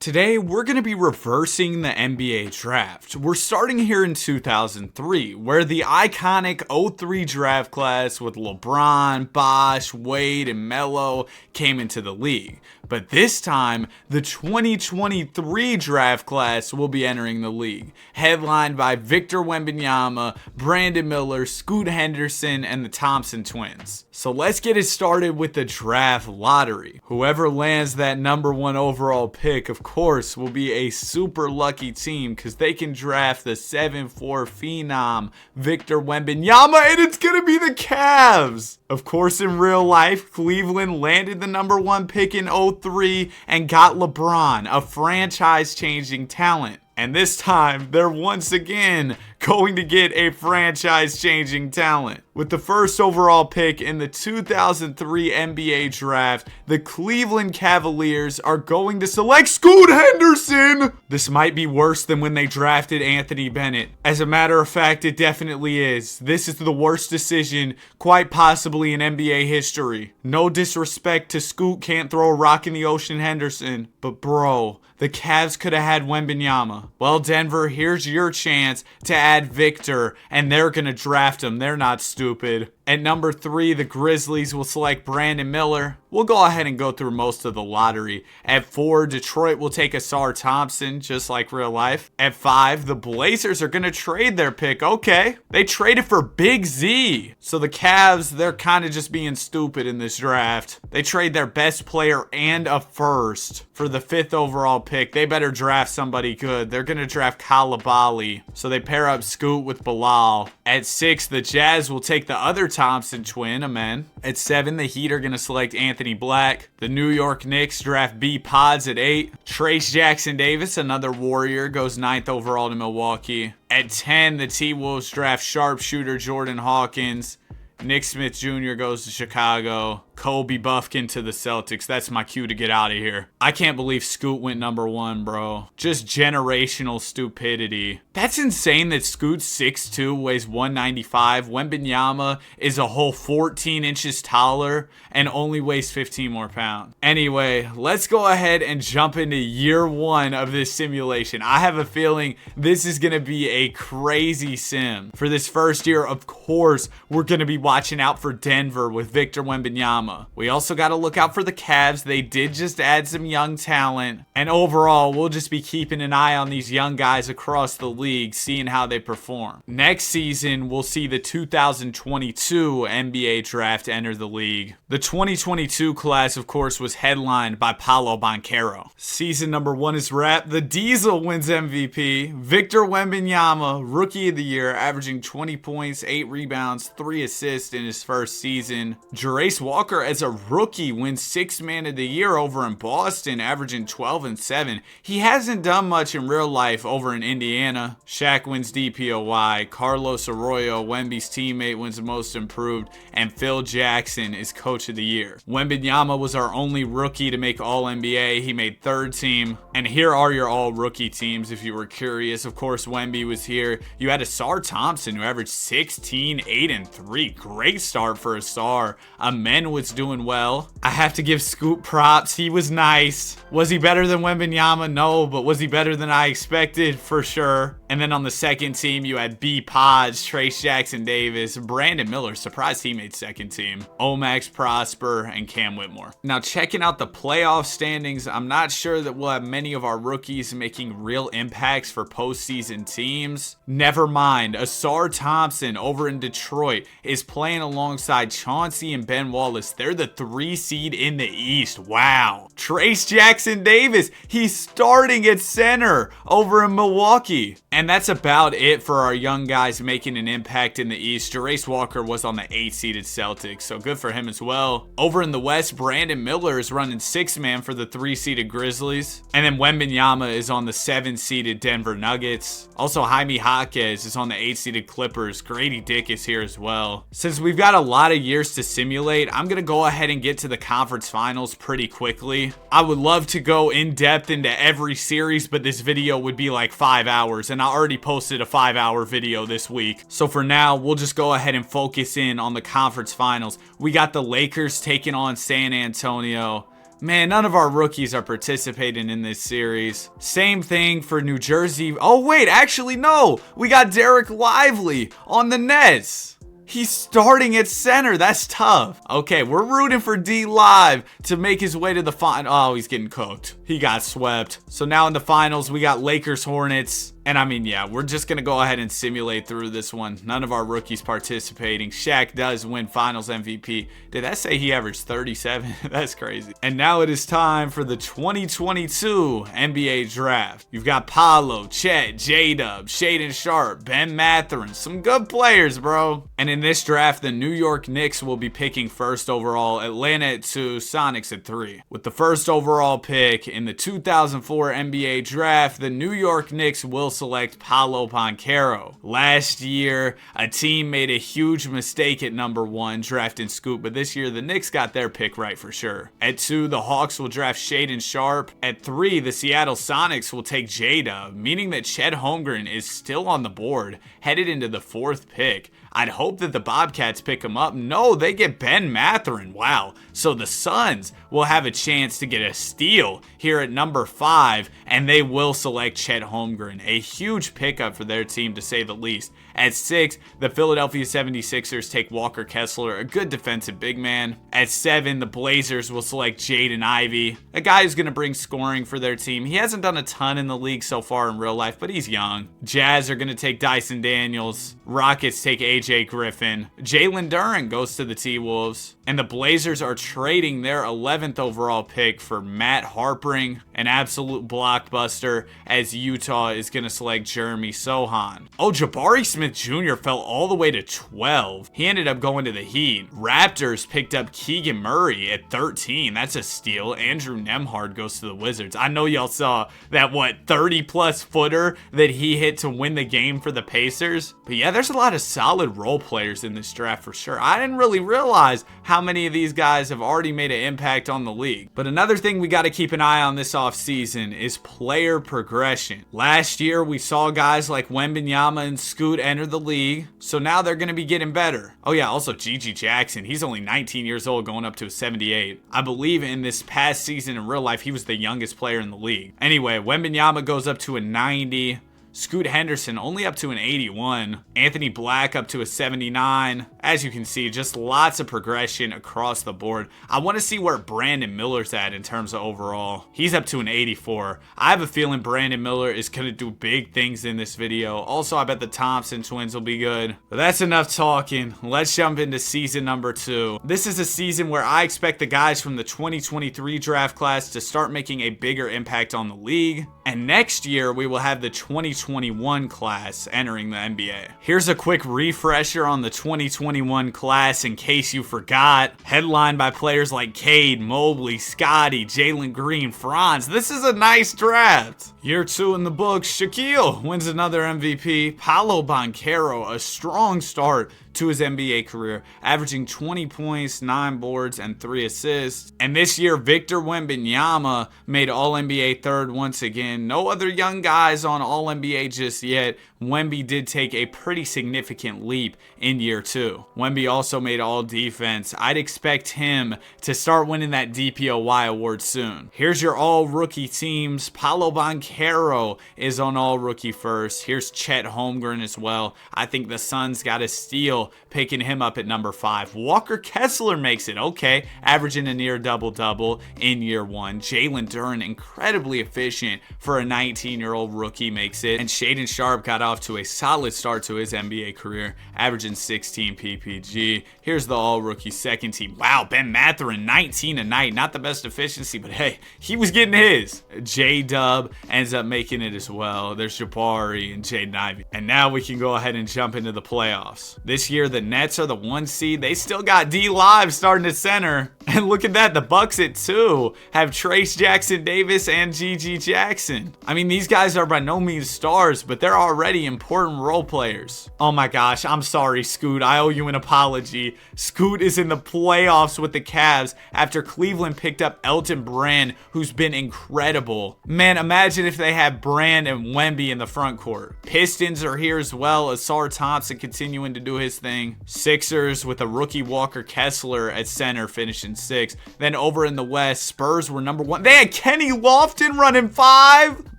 Today, we're going to be reversing the NBA draft. We're starting here in 2003, where the iconic 03 draft class with LeBron, Bosh, Wade, and Melo came into the league. But this time, the 2023 draft class will be entering the league, headlined by Victor Wembanyama, Brandon Miller, Scoot Henderson, and the Thompson twins. So let's get it started with the draft lottery. Whoever lands that number 1 overall pick, of course, will be a super lucky team because they can draft the 7'4 phenom Victor Wembanyama, and it's gonna be the Cavs. Of course, in real life, Cleveland landed the number 1 pick in 03 and got LeBron, a franchise-changing talent. And this time, they're once again going to get a franchise-changing talent. With the first overall pick in the 2003 NBA draft, the Cleveland Cavaliers are going to select Scoot Henderson. This might be worse than when they drafted Anthony Bennett. As a matter of fact, it definitely is. This is the worst decision, quite possibly in NBA history. No disrespect to Scoot can't throw a rock in the ocean Henderson, but bro, the Cavs could have had Wembanyama. Well, Denver, here's your chance to add Victor, and they're going to draft him. They're not stupid. At number 3, the Grizzlies will select Brandon Miller. We'll go ahead and go through most of the lottery. At 4, Detroit will take Ausar Thompson, just like real life. At 5, the Blazers are going to trade their pick. Okay. They traded for Big Z. So the Cavs, they're kind of just being stupid in this draft. They trade their best player and a first for the 5th overall pick. They better draft somebody good. They're going to draft Coulibaly. So they pair up Scoot with Bilal. At 6, the Jazz will take the other Thompson twin, amen. At 7, the Heat are going to select Anthony Black. The New York Knicks draft B. Pods at 8. Trayce Jackson-Davis, another Warrior, goes 9th overall to Milwaukee. At 10, the T-Wolves draft sharpshooter Jordan Hawkins. Nick Smith Jr. goes to Chicago. Kobe Buffkin to the Celtics. That's my cue to get out of here. I can't believe Scoot went number 1, bro. Just generational stupidity. That's insane that Scoot's 6'2", weighs 195. Wembanyama is a whole 14 inches taller and only weighs 15 more pounds. Anyway, let's go ahead and jump into year 1 of this simulation. I have a feeling this is going to be a crazy sim. For this first year, of course, we're going to be watching out for Denver with Victor Wembanyama. We also got to look out for the Cavs. They did just add some young talent. And overall, we'll just be keeping an eye on these young guys across the league, seeing how they perform. Next season, we'll see the 2022 NBA draft enter the league. The 2022 class, of course, was headlined by Paolo Banchero. Season number 1 is wrapped. The Diesel wins MVP. Victor Wembanyama, Rookie of the Year, averaging 20 points, 8 rebounds, 3 assists in his first season. Jarace Walker, as a rookie, wins 6th Man of the Year over in Boston, averaging 12 and 7. He hasn't done much in real life over in Indiana. Shaq wins DPOY. Carlos Arroyo, Wemby's teammate, wins Most Improved. And Phil Jackson is Coach of the Year. Wembanyama was our only rookie to make All-NBA. He made 3rd team. And here are your all-rookie teams if you were curious. Of course, Wemby was here. You had Ausar Thompson, who averaged 16, 8, and 3. Great start for Ausar. Amen was doing well. I have to give Scoot props. He was nice. Was he better than Wembanyama? No, but was he better than I expected? For sure. And then on the second team, you had B. Pods, Trayce Jackson-Davis, Brandon Miller. Surprised he made 2nd team. Omax Prosper, and Cam Whitmore. Now, checking out the playoff standings, I'm not sure that we'll have many of our rookies making real impacts for postseason teams. Never mind. Ausar Thompson over in Detroit is playing alongside Chauncey and Ben Wallace. They're the 3 seed in the East. Wow. Trayce Jackson-Davis, he's starting at center over in Milwaukee. And that's about it for our young guys making an impact in the East. Jarace Walker was on the 8th-seeded Celtics, so good for him as well. Over in the West, Brandon Miller is running 6th man for the 3-seeded Grizzlies. And then Wembanyama is on the 7th-seeded Denver Nuggets. Also, Jaime Jaquez is on the 8th-seeded Clippers. Grady Dick is here as well. Since we've got a lot of years to simulate, I'm going to go ahead and get to the conference finals pretty quickly. I would love to go in depth into every series, but this video would be like 5 hours, and I already posted a 5-hour video this week. So for now, we'll just go ahead and focus in on the conference finals. We got the Lakers taking on San Antonio. Man, none of our rookies are participating in this series. Same thing for New Jersey. Oh wait, actually no. We got Derek Lively on the Nets. He's starting at center. That's tough. Okay, we're rooting for D-Live to make his way to the final. Oh, he's getting cooked. He got swept. So now in the finals, we got Lakers Hornets. And I mean, yeah, we're just going to go ahead and simulate through this one. None of our rookies participating. Shaq does win finals MVP. Did that say he averaged 37? That's crazy. And now it is time for the 2022 NBA draft. You've got Paolo, Chet, J-Dub, Shaedon Sharpe, Ben Mathurin. Some good players, bro. And in this draft, the New York Knicks will be picking first overall, Atlanta at 2, Sonics at 3. With the first overall pick in the 2004 NBA draft, the New York Knicks will select Paolo Banchero. Last year, a team made a huge mistake at number 1 drafting Scoot, but this year the Knicks got their pick right for sure. At 2, the Hawks will draft Shaedon Sharpe. At 3, the Seattle Sonics will take J-Dub, meaning that Chet Holmgren is still on the board, headed into the 4th pick. I'd hope that the Bobcats pick him up. No, they get Ben Mathurin. Wow. So the Suns will have a chance to get a steal here at number 5, and they will select Chet Holmgren. A huge pickup for their team, to say the least. At 6, the Philadelphia 76ers take Walker Kessler, a good defensive big man. At 7, the Blazers will select Jaden Ivey, a guy who's going to bring scoring for their team. He hasn't done a ton in the league so far in real life, but he's young. Jazz are going to take Dyson Daniels. Rockets take AJ Griffin. Jalen Duren goes to the T-Wolves. And the Blazers are trading their 11th overall pick for Matt Harpring, an absolute blockbuster, as Utah is going to select Jeremy Sohan. Oh, Jabari Smith Jr. fell all the way to 12. He ended up going to the Heat. Raptors picked up Keegan Murray at 13. That's a steal. Andrew Nembhard goes to the Wizards. I know y'all saw that, 30-plus footer that he hit to win the game for the Pacers. But yeah, there's a lot of solid role players in this draft for sure. I didn't really realize how many of these guys have already made an impact on the league. But another thing we got to keep an eye on this offseason is player progression. Last year, we saw guys like Wembanyama and Scoot enter the league, so now they're going to be getting better. Oh yeah, also Gigi Jackson. He's only 19 years old, going up to a 78. I believe in this past season in real life, he was the youngest player in the league. Anyway, Wembanyama goes up to a 90. Scoot Henderson only up to an 81. Anthony Black up to a 79. As you can see, just lots of progression across the board. I want to see where Brandon Miller's at in terms of overall. He's up to an 84. I have a feeling Brandon Miller is going to do big things in this video. Also, I bet the Thompson twins will be good. But that's enough talking. Let's jump into season number 2. This is a season where I expect the guys from the 2023 draft class to start making a bigger impact on the league. And next year, we will have the 2021 class entering the NBA. Here's a quick refresher on the 2021 class in case you forgot. Headlined by players like Cade, Mobley, Scotty, Jalen Green, Franz. This is a nice draft. Year 2 in the books, Shaquille wins another MVP. Paolo Banchero, a strong start to his NBA career, averaging 20 points, 9 boards, and 3 assists. And this year, Victor Wembanyama made All-NBA third once again. No other young guys on All-NBA just yet. Wemby did take a pretty significant leap in year 2. Wemby also made All-Defense. I'd expect him to start winning that DPOY award soon. Here's your All-Rookie teams. Paolo Banchero is on All-Rookie first. Here's Chet Holmgren as well. I think the Suns got a steal picking him up at number 5. Walker Kessler makes it, okay, averaging a near double-double in year 1. Jalen Duren, incredibly efficient for a 19-year-old rookie, makes it. And Shaedon Sharpe got off to a solid start to his NBA career, averaging 16 PPG. Here's the all-rookie second team. Wow, Ben Mathurin, 19 a night. Not the best efficiency, but hey, he was getting his. J-Dub ends up making it as well. There's Jabari and Jaden Ivey. And now we can go ahead and jump into the playoffs. This year, the Nets are the 1 seed. They still got D-Live starting at center. And look at that, the Bucks at 2 have Trace Jackson Davis and Gigi Jackson. I mean, these guys are by no means stars, but they're already important role players. Oh my gosh, I'm sorry, Scoot. I owe you an apology. Scoot is in the playoffs with the Cavs after Cleveland picked up Elton Brand, who's been incredible. Man, imagine if they had Brand and Wemby in the front court. Pistons are here as well. Asar Thompson continuing to do his thing. Sixers with a rookie Walker Kessler at center finishing 6th. Then over in the West, Spurs were number 1. They had Kenny Lofton running 5.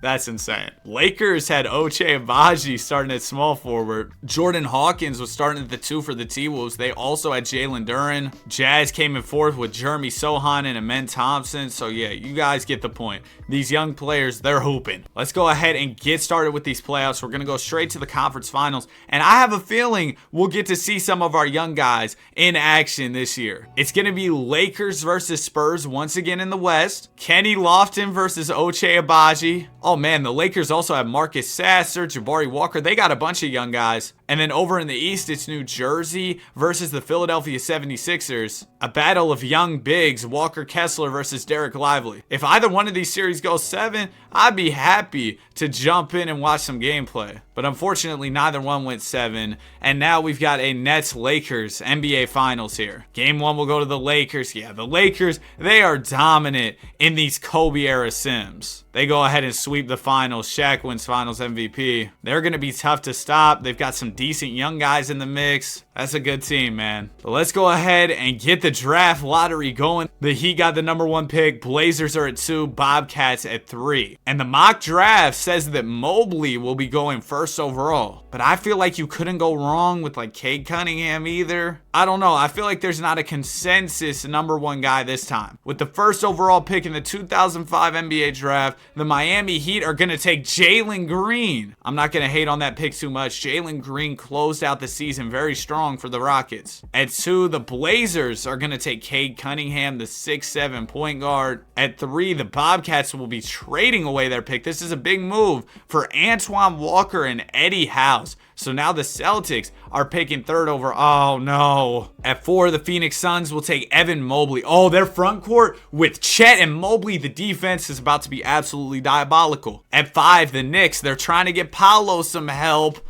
That's insane. Lakers had Ochai Agbaji starting at small forward. Jordan Hawkins was starting at the 2 for the T-Wolves. They also had Jalen Duren. Jazz came in 4th with Jeremy Sohan and Amen Thompson. So yeah, you guys get the point. These young players, they're hooping. Let's go ahead and get started with these playoffs. We're going to go straight to the conference finals. And I have a feeling we'll get to see some of our young guys in action this year. It's going to be Lakers versus Spurs once again in the West. Kenny Lofton versus Ochai Agbaji. Oh man, the Lakers also have Marcus Sasser, Jabari Walker. They got a bunch of young guys. And then over in the East, it's New Jersey versus the Philadelphia 76ers. A battle of young bigs, Walker Kessler versus Derek Lively. If either one of these series goes 7, I'd be happy to jump in and watch some gameplay. But unfortunately, neither one went 7. And now we've got a Nets-Lakers NBA Finals here. Game 1 will go to the Lakers. Yeah, the Lakers, they are dominant in these Kobe-era Sims. They go ahead and sweep the finals. Shaq wins Finals MVP. They're going to be tough to stop. They've got some decent young guys in the mix. That's a good team, man. But let's go ahead and get the draft lottery going. The Heat got the number 1 pick. Blazers are at 2. Bobcats at 3. And the mock draft says that Mobley will be going first overall. But I feel like you couldn't go wrong with like Cade Cunningham either. I don't know. I feel like there's not a consensus number 1 guy this time. With the first overall pick in the 2005 NBA draft, the Miami Heat are going to take Jalen Green. I'm not going to hate on that pick too much. Jalen Green closed out the season very strong for the Rockets. At 2, the Blazers are going to take Cade Cunningham, the 6'7" point guard. At 3, the Bobcats will be trading away their pick. This is a big move for Antoine Walker and Eddie House. So now the Celtics are picking 3rd over. Oh no. At 4, the Phoenix Suns will take Evan Mobley. Oh, their front court with Chet and Mobley. The defense is about to be absolutely diabolical. At 5, the Knicks, they're trying to get Paolo some help.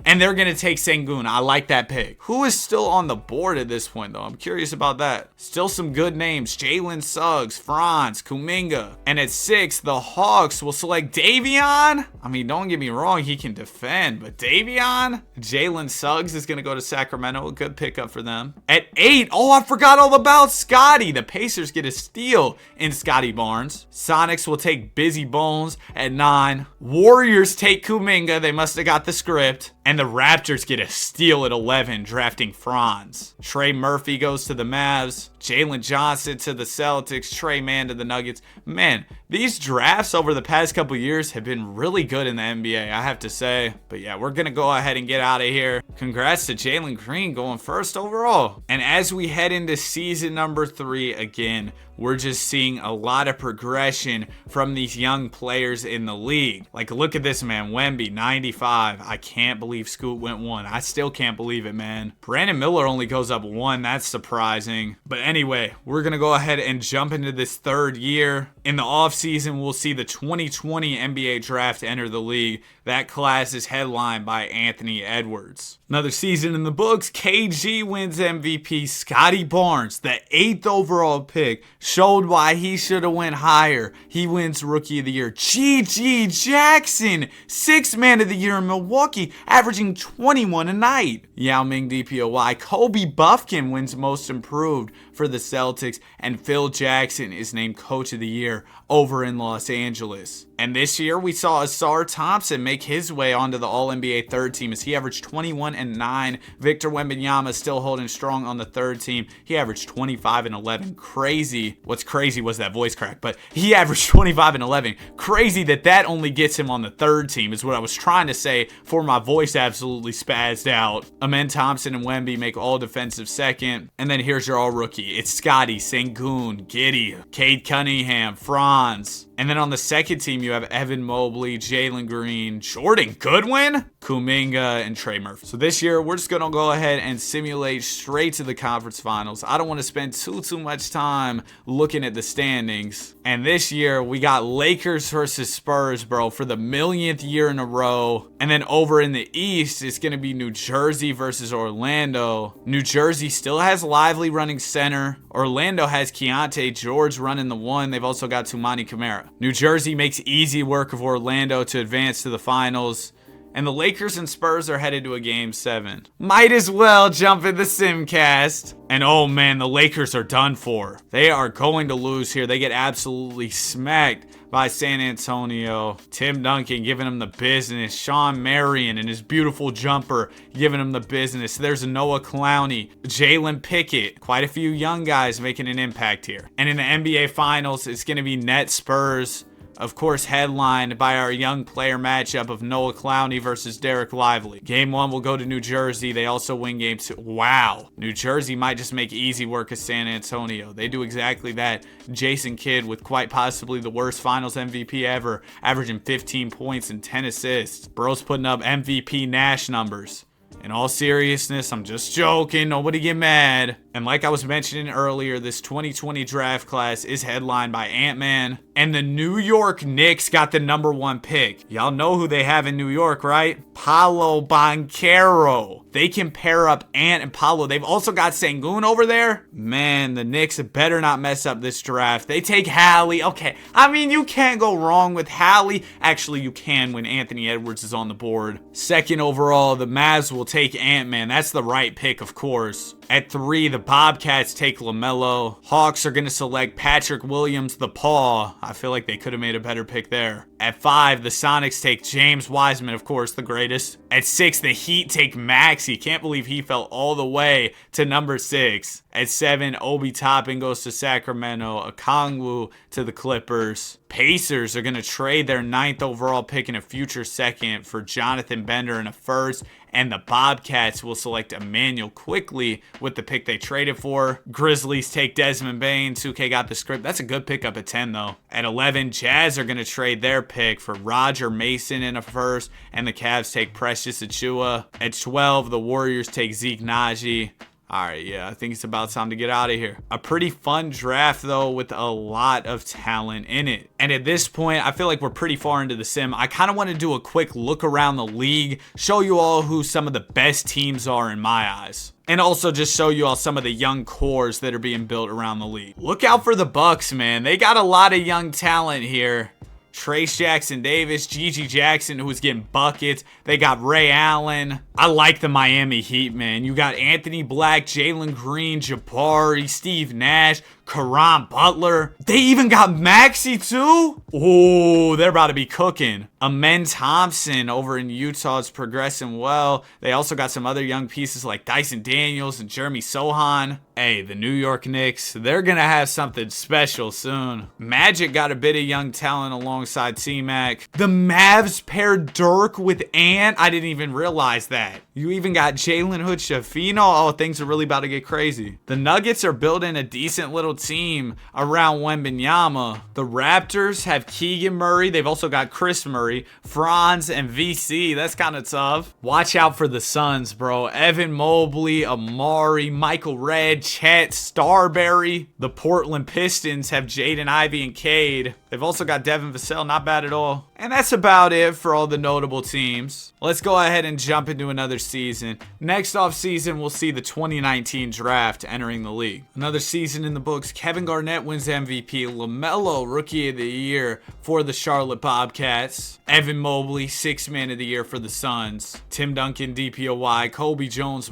And they're going to take Sengun. I like that pick. Who is still on the board at this point, though? I'm curious about that. Still some good names. Jalen Suggs, Franz, Kuminga. And at 6, the Hawks will select Davion. I mean, don't get me wrong. He can defend. But Davion? Jalen Suggs is going to go to Sacramento. A good pickup for them. At 8, oh, I forgot all about Scotty. The Pacers get a steal in Scotty Barnes. Sonics will take Busy Bones at 9. Warriors take Kuminga. They must have got the script. And the Raptors get a steal at 11, drafting Franz. Trey Murphy goes to the Mavs. Jalen Johnson to the Celtics. Trey Mann to the Nuggets. Man, these drafts over the past couple years have been really good in the NBA, I have to say. But yeah, we're going to go ahead and get out of here. Congrats to Jalen Green going first overall. And as we head into season number 3 again, we're just seeing a lot of progression from these young players in the league. Like, look at this, man. Wemby, 95. I can't believe Scoot went 1. I still can't believe it, man. Brandon Miller only goes up 1. That's surprising. But anyway, we're going to go ahead and jump into this 3rd year. In the offseason, we'll see the 2020 NBA draft enter the league. That class is headlined by Anthony Edwards. Another season in the books. KG wins MVP. Scotty Barnes, the 8th overall pick, showed why he should have went higher. He wins Rookie of the Year. G.G. Jackson, 6th Man of the Year in Milwaukee, averaging 21 a night. Yao Ming DPOY. Kobe Buffkin wins Most Improved for the Celtics, and Phil Jackson is named Coach of the Year over in Los Angeles. And this year, we saw Asar Thompson make his way onto the All-NBA 3rd team as he averaged 21 and 9. Victor Wembanyama still holding strong on the 3rd team. He averaged 25 and 11. Crazy. What's crazy was that voice crack, but he averaged 25 and 11. Crazy that only gets him on the 3rd team is what I was trying to say before my voice absolutely spazzed out. Amen Thompson and Wemby make all defensive 2nd. And then here's your all-rookie. It's Scotty, Sengun, Giddey, Cade Cunningham, Franz. And then on the 2nd team, you have Evan Mobley, Jalen Green, Jordan Goodwin, Kuminga, and Trey Murphy. So this year, we're just going to go ahead and simulate straight to the conference finals. I don't want to spend too much time looking at the standings. And this year, we got Lakers versus Spurs, bro, for the 1,000,000th year in a row. And then over in the East, it's going to be New Jersey versus Orlando. New Jersey still has Lively running center. Orlando has Keontae George running the 1. They've also got Toumani Camara. New Jersey makes easy work of Orlando to advance to the finals. And the Lakers and Spurs are headed to a game 7. Might as well jump in the Simcast. And oh man, the Lakers are done for. They are going to lose here. They get absolutely smacked by San Antonio. Tim Duncan giving him the business. Sean Marion and his beautiful jumper giving him the business. There's Noah Clowney, Jalen Pickett. Quite a few young guys making an impact here. And in the NBA Finals, it's going to be Nets Spurs. Of course, headlined by our young player matchup of Noah Clowney versus Derek Lively. Game 1 will go to New Jersey. They also win game 2. Wow. New Jersey might just make easy work of San Antonio. They do exactly that. Jason Kidd with quite possibly the worst finals MVP ever, averaging 15 points and 10 assists. Bro's putting up MVP Nash numbers. In all seriousness, I'm just joking. Nobody get mad. And like I was mentioning earlier, this 2020 draft class is headlined by Ant-Man. And the New York Knicks got the number 1 pick. Y'all know who they have in New York, right? Paolo Banchero. They can pair up Ant and Paolo. They've also got Sengun over there. Man, the Knicks better not mess up this draft. They take Hallie. Okay, I mean, you can't go wrong with Hallie. Actually, you can when Anthony Edwards is on the board. 2nd overall, the Mavs will take Ant-Man. That's the right pick, of course. At 3, the Bobcats take LaMelo. Hawks are going to select Patrick Williams, the Paw. I feel like they could have made a better pick there. At 5, the Sonics take James Wiseman, of course, the greatest. At 6, the Heat take Maxey. Can't believe he fell all the way to number 6. At 7, Obi Toppin goes to Sacramento. Okongwu to the Clippers. Pacers are going to trade their 9th overall pick and a future 2nd for Jonathan Bender and a 1st. And the Bobcats will select Emmanuel Quickley with the pick they traded for. Grizzlies take Desmond Bane. 2K got the script. That's a good pick up at 10, though. At 11, Jazz are going to trade their pick for Roger Mason in a 1st. And the Cavs take Precious Achiuwa. At 12, the Warriors take Zeke Naji. All right, yeah, I think it's about time to get out of here. A pretty fun draft, though, with a lot of talent in it. And at this point, I feel like we're pretty far into the sim. I kind of want to do a quick look around the league, show you all who some of the best teams are in my eyes. And also just show you all some of the young cores that are being built around the league. Look out for the Bucks, man. They got a lot of young talent here. Trace Jackson Davis, Gigi Jackson, who was getting buckets. They got Ray Allen. I like the Miami Heat, man. You got Anthony Black, Jalen Green, Jabari, Steve Nash, Caron Butler. They even got Maxey too? Oh, they're about to be cooking. Amen Thompson over in Utah is progressing well. They also got some other young pieces like Dyson Daniels and Jeremy Sohan. Hey, the New York Knicks, they're going to have something special soon. Magic got a bit of young talent alongside T-Mac. The Mavs paired Dirk with Ant. I didn't even realize that. You even got Jalen Hood-Schifino. Oh, things are really about to get crazy. The Nuggets are building a decent little team around Wembanyama. The Raptors have Keegan Murray. They've also got Chris Murray, Franz, and VC. That's kind of tough. Watch out for the Suns, bro. Evan Mobley, Amari, Michael Redd, Chet, Starberry. The Portland Pistons have Jaden Ivey and Cade. They've also got Devin Vassell. Not bad at all. And that's about it for all the notable teams. Let's go ahead and jump into another season. Next off season, we'll see the 2019 draft entering the league. Another season in the books. Kevin Garnett wins MVP. LaMelo, Rookie of the Year for the Charlotte Bobcats. Evan Mobley, 6th Man of the Year for the Suns. Tim Duncan, DPOY. Kobe Jones,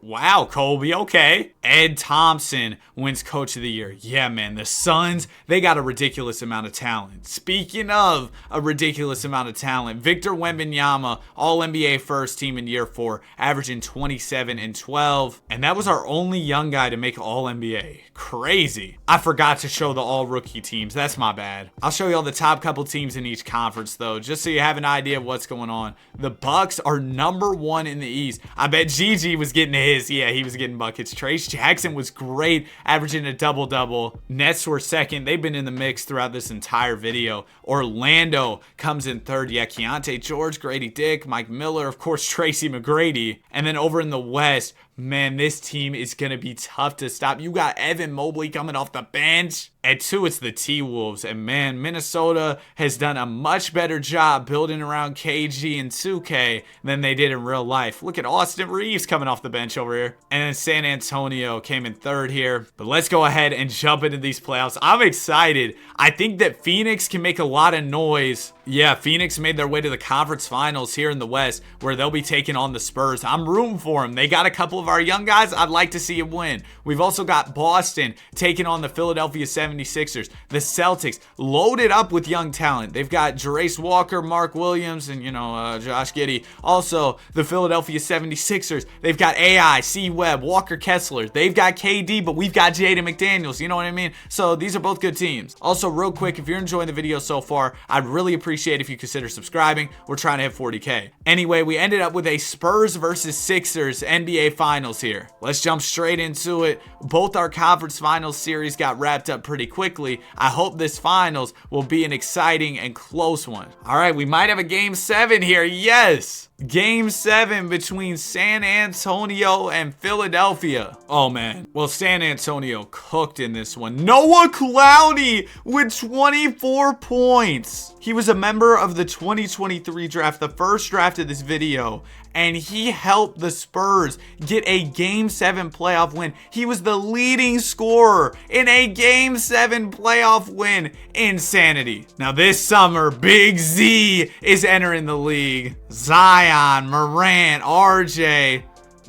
wow, Kobe, okay. Ed Thompson wins Coach of the Year. Yeah, man, the Suns, they got a ridiculous amount of talent. Speaking of a ridiculous amount of talent, Victor Wembanyama, All-NBA first team in year 4, averaging 27 and 12. And that was our only young guy to make All-NBA. Crazy. I forgot to show the all-rookie teams. That's my bad. I'll show you all the top couple teams in each conference, though, just so you have an idea of what's going on. The Bucks are number 1 in the East. I bet Gigi was getting his. Yeah, he was getting buckets. Trace Jackson was great, averaging a double-double. Nets were 2nd. They've been in the mix throughout this entire video. Orlando comes in 3rd. Yeah, Keontae George, Grady Dick, Mike Miller, of course, Tracy McGrady. And then over in the West, Man, this team is going to be tough to stop. You got Evan Mobley coming off the bench. At 2, it's the T-Wolves. And man, Minnesota has done a much better job building around KG and 2K than they did in real life. Look at Austin Reeves coming off the bench over here. And then San Antonio came in 3rd here. But let's go ahead and jump into these playoffs. I'm excited. I think that Phoenix can make a lot of noise. Yeah, Phoenix made their way to the conference finals here in the West, where they'll be taking on the Spurs. I'm rooting for them. They got a couple of our young guys. I'd like to see them win. We've also got Boston taking on the Philadelphia 76ers. The Celtics loaded up with young talent. They've got Jarace Walker, Mark Williams, and, Josh Giddey. Also, the Philadelphia 76ers. They've got AI, C. Webb, Walker Kessler. They've got KD, but we've got Jaden McDaniels. You know what I mean? So these are both good teams. Also, real quick, if you're enjoying the video so far, I'd really appreciate if you consider subscribing. We're trying to hit 40K. Anyway, we ended up with a Spurs versus Sixers NBA Finals here. Let's jump straight into it. Both our conference finals series got wrapped up pretty quickly. I hope this finals will be an exciting and close one. All right, we might have a game 7 here. Yes! Game 7 between San Antonio and Philadelphia. Oh, man. Well, San Antonio cooked in this one. Noah Clowney with 24 points. He was a member of the 2023 draft, the first draft of this video, and he helped the Spurs get a Game 7 playoff win. He was the leading scorer in a Game 7 playoff win. Insanity. Now this summer, Big Z is entering the league. Zion, Morant, RJ,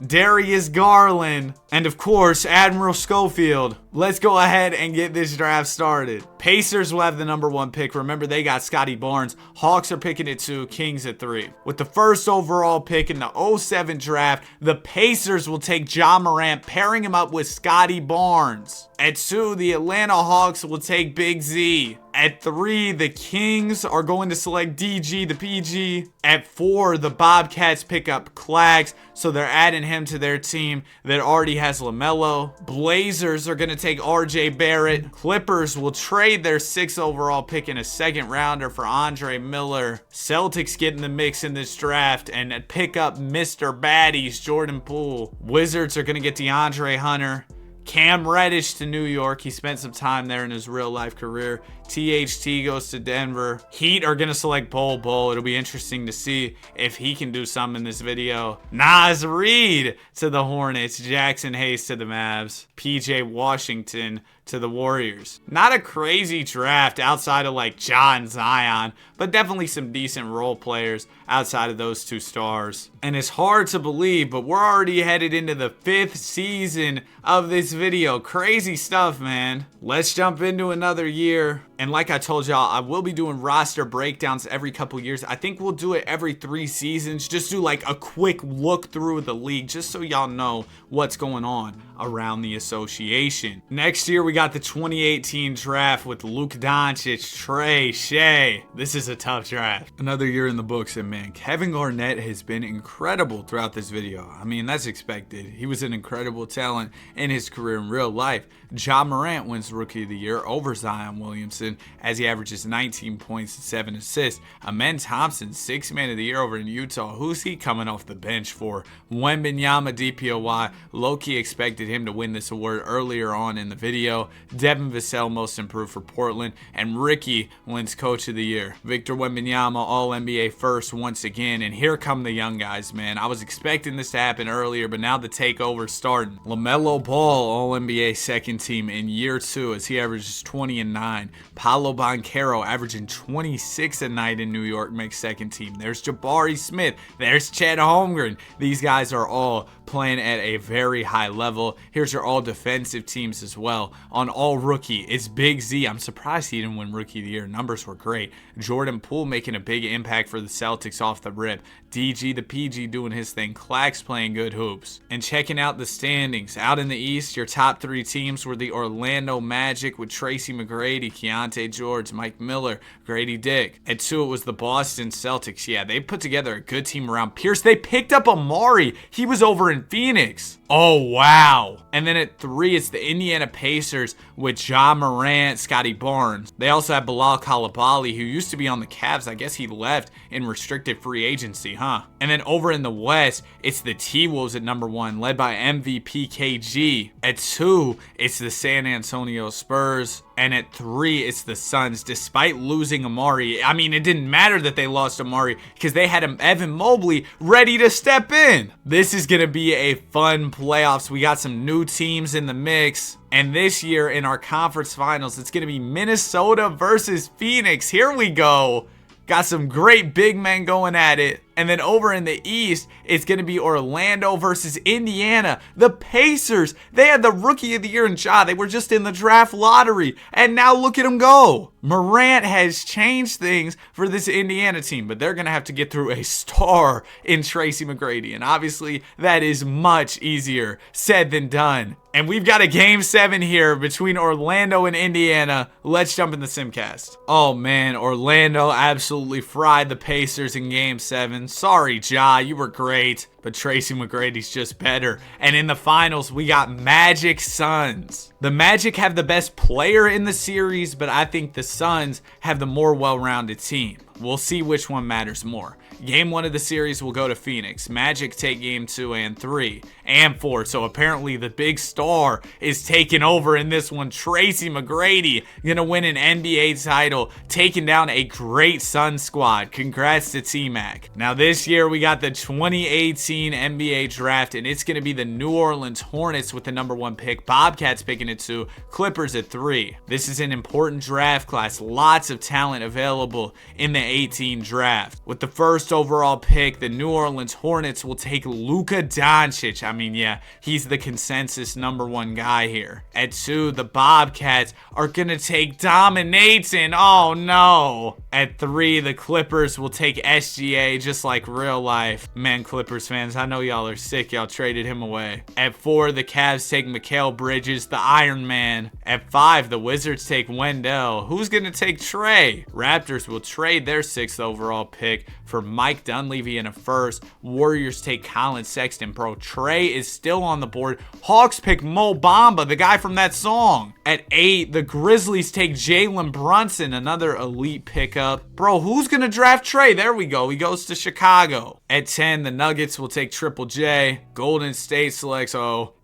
Darius Garland, and of course, Admiral Schofield. Let's go ahead and get this draft started. Pacers will have the number 1 pick. Remember, they got Scotty Barnes. Hawks are picking at 2, Kings at 3. With the first overall pick in the 07 draft, the Pacers will take Ja Morant, pairing him up with Scotty Barnes. At 2, the Atlanta Hawks will take Big Z. At 3, the Kings are going to select DG, the PG. At 4, the Bobcats pick up Clags, so they're adding him to their team that already has LaMelo. Blazers are going to take RJ Barrett. Clippers will trade their 6th overall pick in a 2nd rounder for Andre Miller. Celtics get in the mix in this draft and pick up Mr. Baddies, Jordan Poole. Wizards are going to get DeAndre Hunter. Cam Reddish to New York. He spent some time there in his real life career. THT goes to Denver. Heat are going to select Bol Bol. It'll be interesting to see if he can do something in this video. Naz Reid to the Hornets. Jackson Hayes to the Mavs. PJ Washington to the Warriors. Not a crazy draft outside of like John Zion, but definitely some decent role players outside of those 2 stars. And it's hard to believe, but we're already headed into the 5th season of this video. Crazy stuff, man. Let's jump into another year. And like I told y'all, I will be doing roster breakdowns every couple years. I think we'll do it every 3 seasons. Just do like a quick look through the league, just so y'all know what's going on around the association. Next year, we got the 2018 draft with Luke Doncic, Trey, Shea. This is a tough draft. Another year in the books, and man, Kevin Garnett has been incredible throughout this video. I mean, that's expected. He was an incredible talent in his career in real life. Ja Morant wins Rookie of the Year over Zion Williamson as he averages 19 points and 7 assists. Amen Thompson, 6th Man of the Year over in Utah. Who's he coming off the bench for? Wembanyama DPOY. Low-key expected him to win this award earlier on in the video. Devin Vassell, Most Improved for Portland. And Ricky wins Coach of the Year. Victor Wembanyama, All-NBA first once again. And here come the young guys, man. I was expecting this to happen earlier, but now the takeover's starting. LaMelo Ball, All-NBA second team in year 2 as he averages 20 and 9. Paolo Banchero averaging 26 a night in New York makes second team. There's Jabari Smith. There's Chet Holmgren. These guys are all playing at a very high level. Here's your all defensive teams as well. On all rookie, it's Big Z. I'm surprised he didn't win Rookie of the Year. Numbers were great. Jordan Poole making a big impact for the Celtics off the rip. DG the PG doing his thing. Clax playing good hoops. And checking out the standings. Out in the East, your top 3 teams were the Orlando Magic with Tracy McGrady, Keontae George, Mike Miller, Grady Dick. At 2, it was the Boston Celtics. Yeah, they put together a good team around Pierce. They picked up Amari. He was over in Phoenix. Oh, wow. And then at 3, it's the Indiana Pacers with Ja Morant, Scotty Barnes. They also have Bilal Coulibaly, who used to be on the Cavs. I guess he left in restricted free agency, huh? And then over in the West, it's the T-Wolves at number 1, led by MVP KG. At 2, it's the San Antonio Spurs. And at 3, it's the Suns. Despite losing Amari, I mean, it didn't matter that they lost Amari because they had Evan Mobley ready to step in. This is going to be a fun playoffs. We got some new teams in the mix. And this year in our conference finals, it's going to be Minnesota versus Phoenix. Here we go. Got some great big men going at it. And then over in the East, it's going to be Orlando versus Indiana. The Pacers, they had the Rookie of the Year in Ja. They were just in the draft lottery. And now look at them go. Morant has changed things for this Indiana team, but they're going to have to get through a star in Tracy McGrady. And obviously, that is much easier said than done. And we've got a Game 7 here between Orlando and Indiana. Let's jump in the Simcast. Oh man, Orlando absolutely fried the Pacers in Game 7. Sorry, Ja, you were great, but Tracy McGrady's just better. And in the finals, we got Magic Suns. The Magic have the best player in the series, but I think the Suns have the more well-rounded team. We'll see which one matters more. Game 1 of the series will go to Phoenix. Magic take Game 2 and 3 and 4. So apparently the big star is taking over in this one. Tracy McGrady gonna win an NBA title, taking down a great Sun squad. Congrats to T-Mac. Now this year we got the 2018 NBA draft, and it's gonna be the New Orleans Hornets with the number 1 pick. Bobcats picking at 2, Clippers at 3. This is an important draft class. Lots of talent available in the 18 draft. With the first overall pick, the New Orleans Hornets will take Luka Doncic. I mean, yeah, he's the consensus number 1 guy here. At 2, the Bobcats are gonna take Dominating. Oh no. At 3, the Clippers will take SGA, just like real life. Man, Clippers fans, I know y'all are sick. Y'all traded him away. At 4, the Cavs take Mikal Bridges, the Iron Man. At 5, the Wizards take Wendell. Who's gonna take Trey? Raptors will trade their 6th overall pick for Mike Dunleavy in a first. Warriors take Colin Sexton. Bro, Trey is still on the board. Hawks pick Mo Bamba, the guy from that song. At 8, the Grizzlies take Jalen Brunson, another elite pickup. Bro, who's gonna draft Trey? There we go. He goes to Chicago. At 10, the Nuggets will take Triple J. Golden State selects,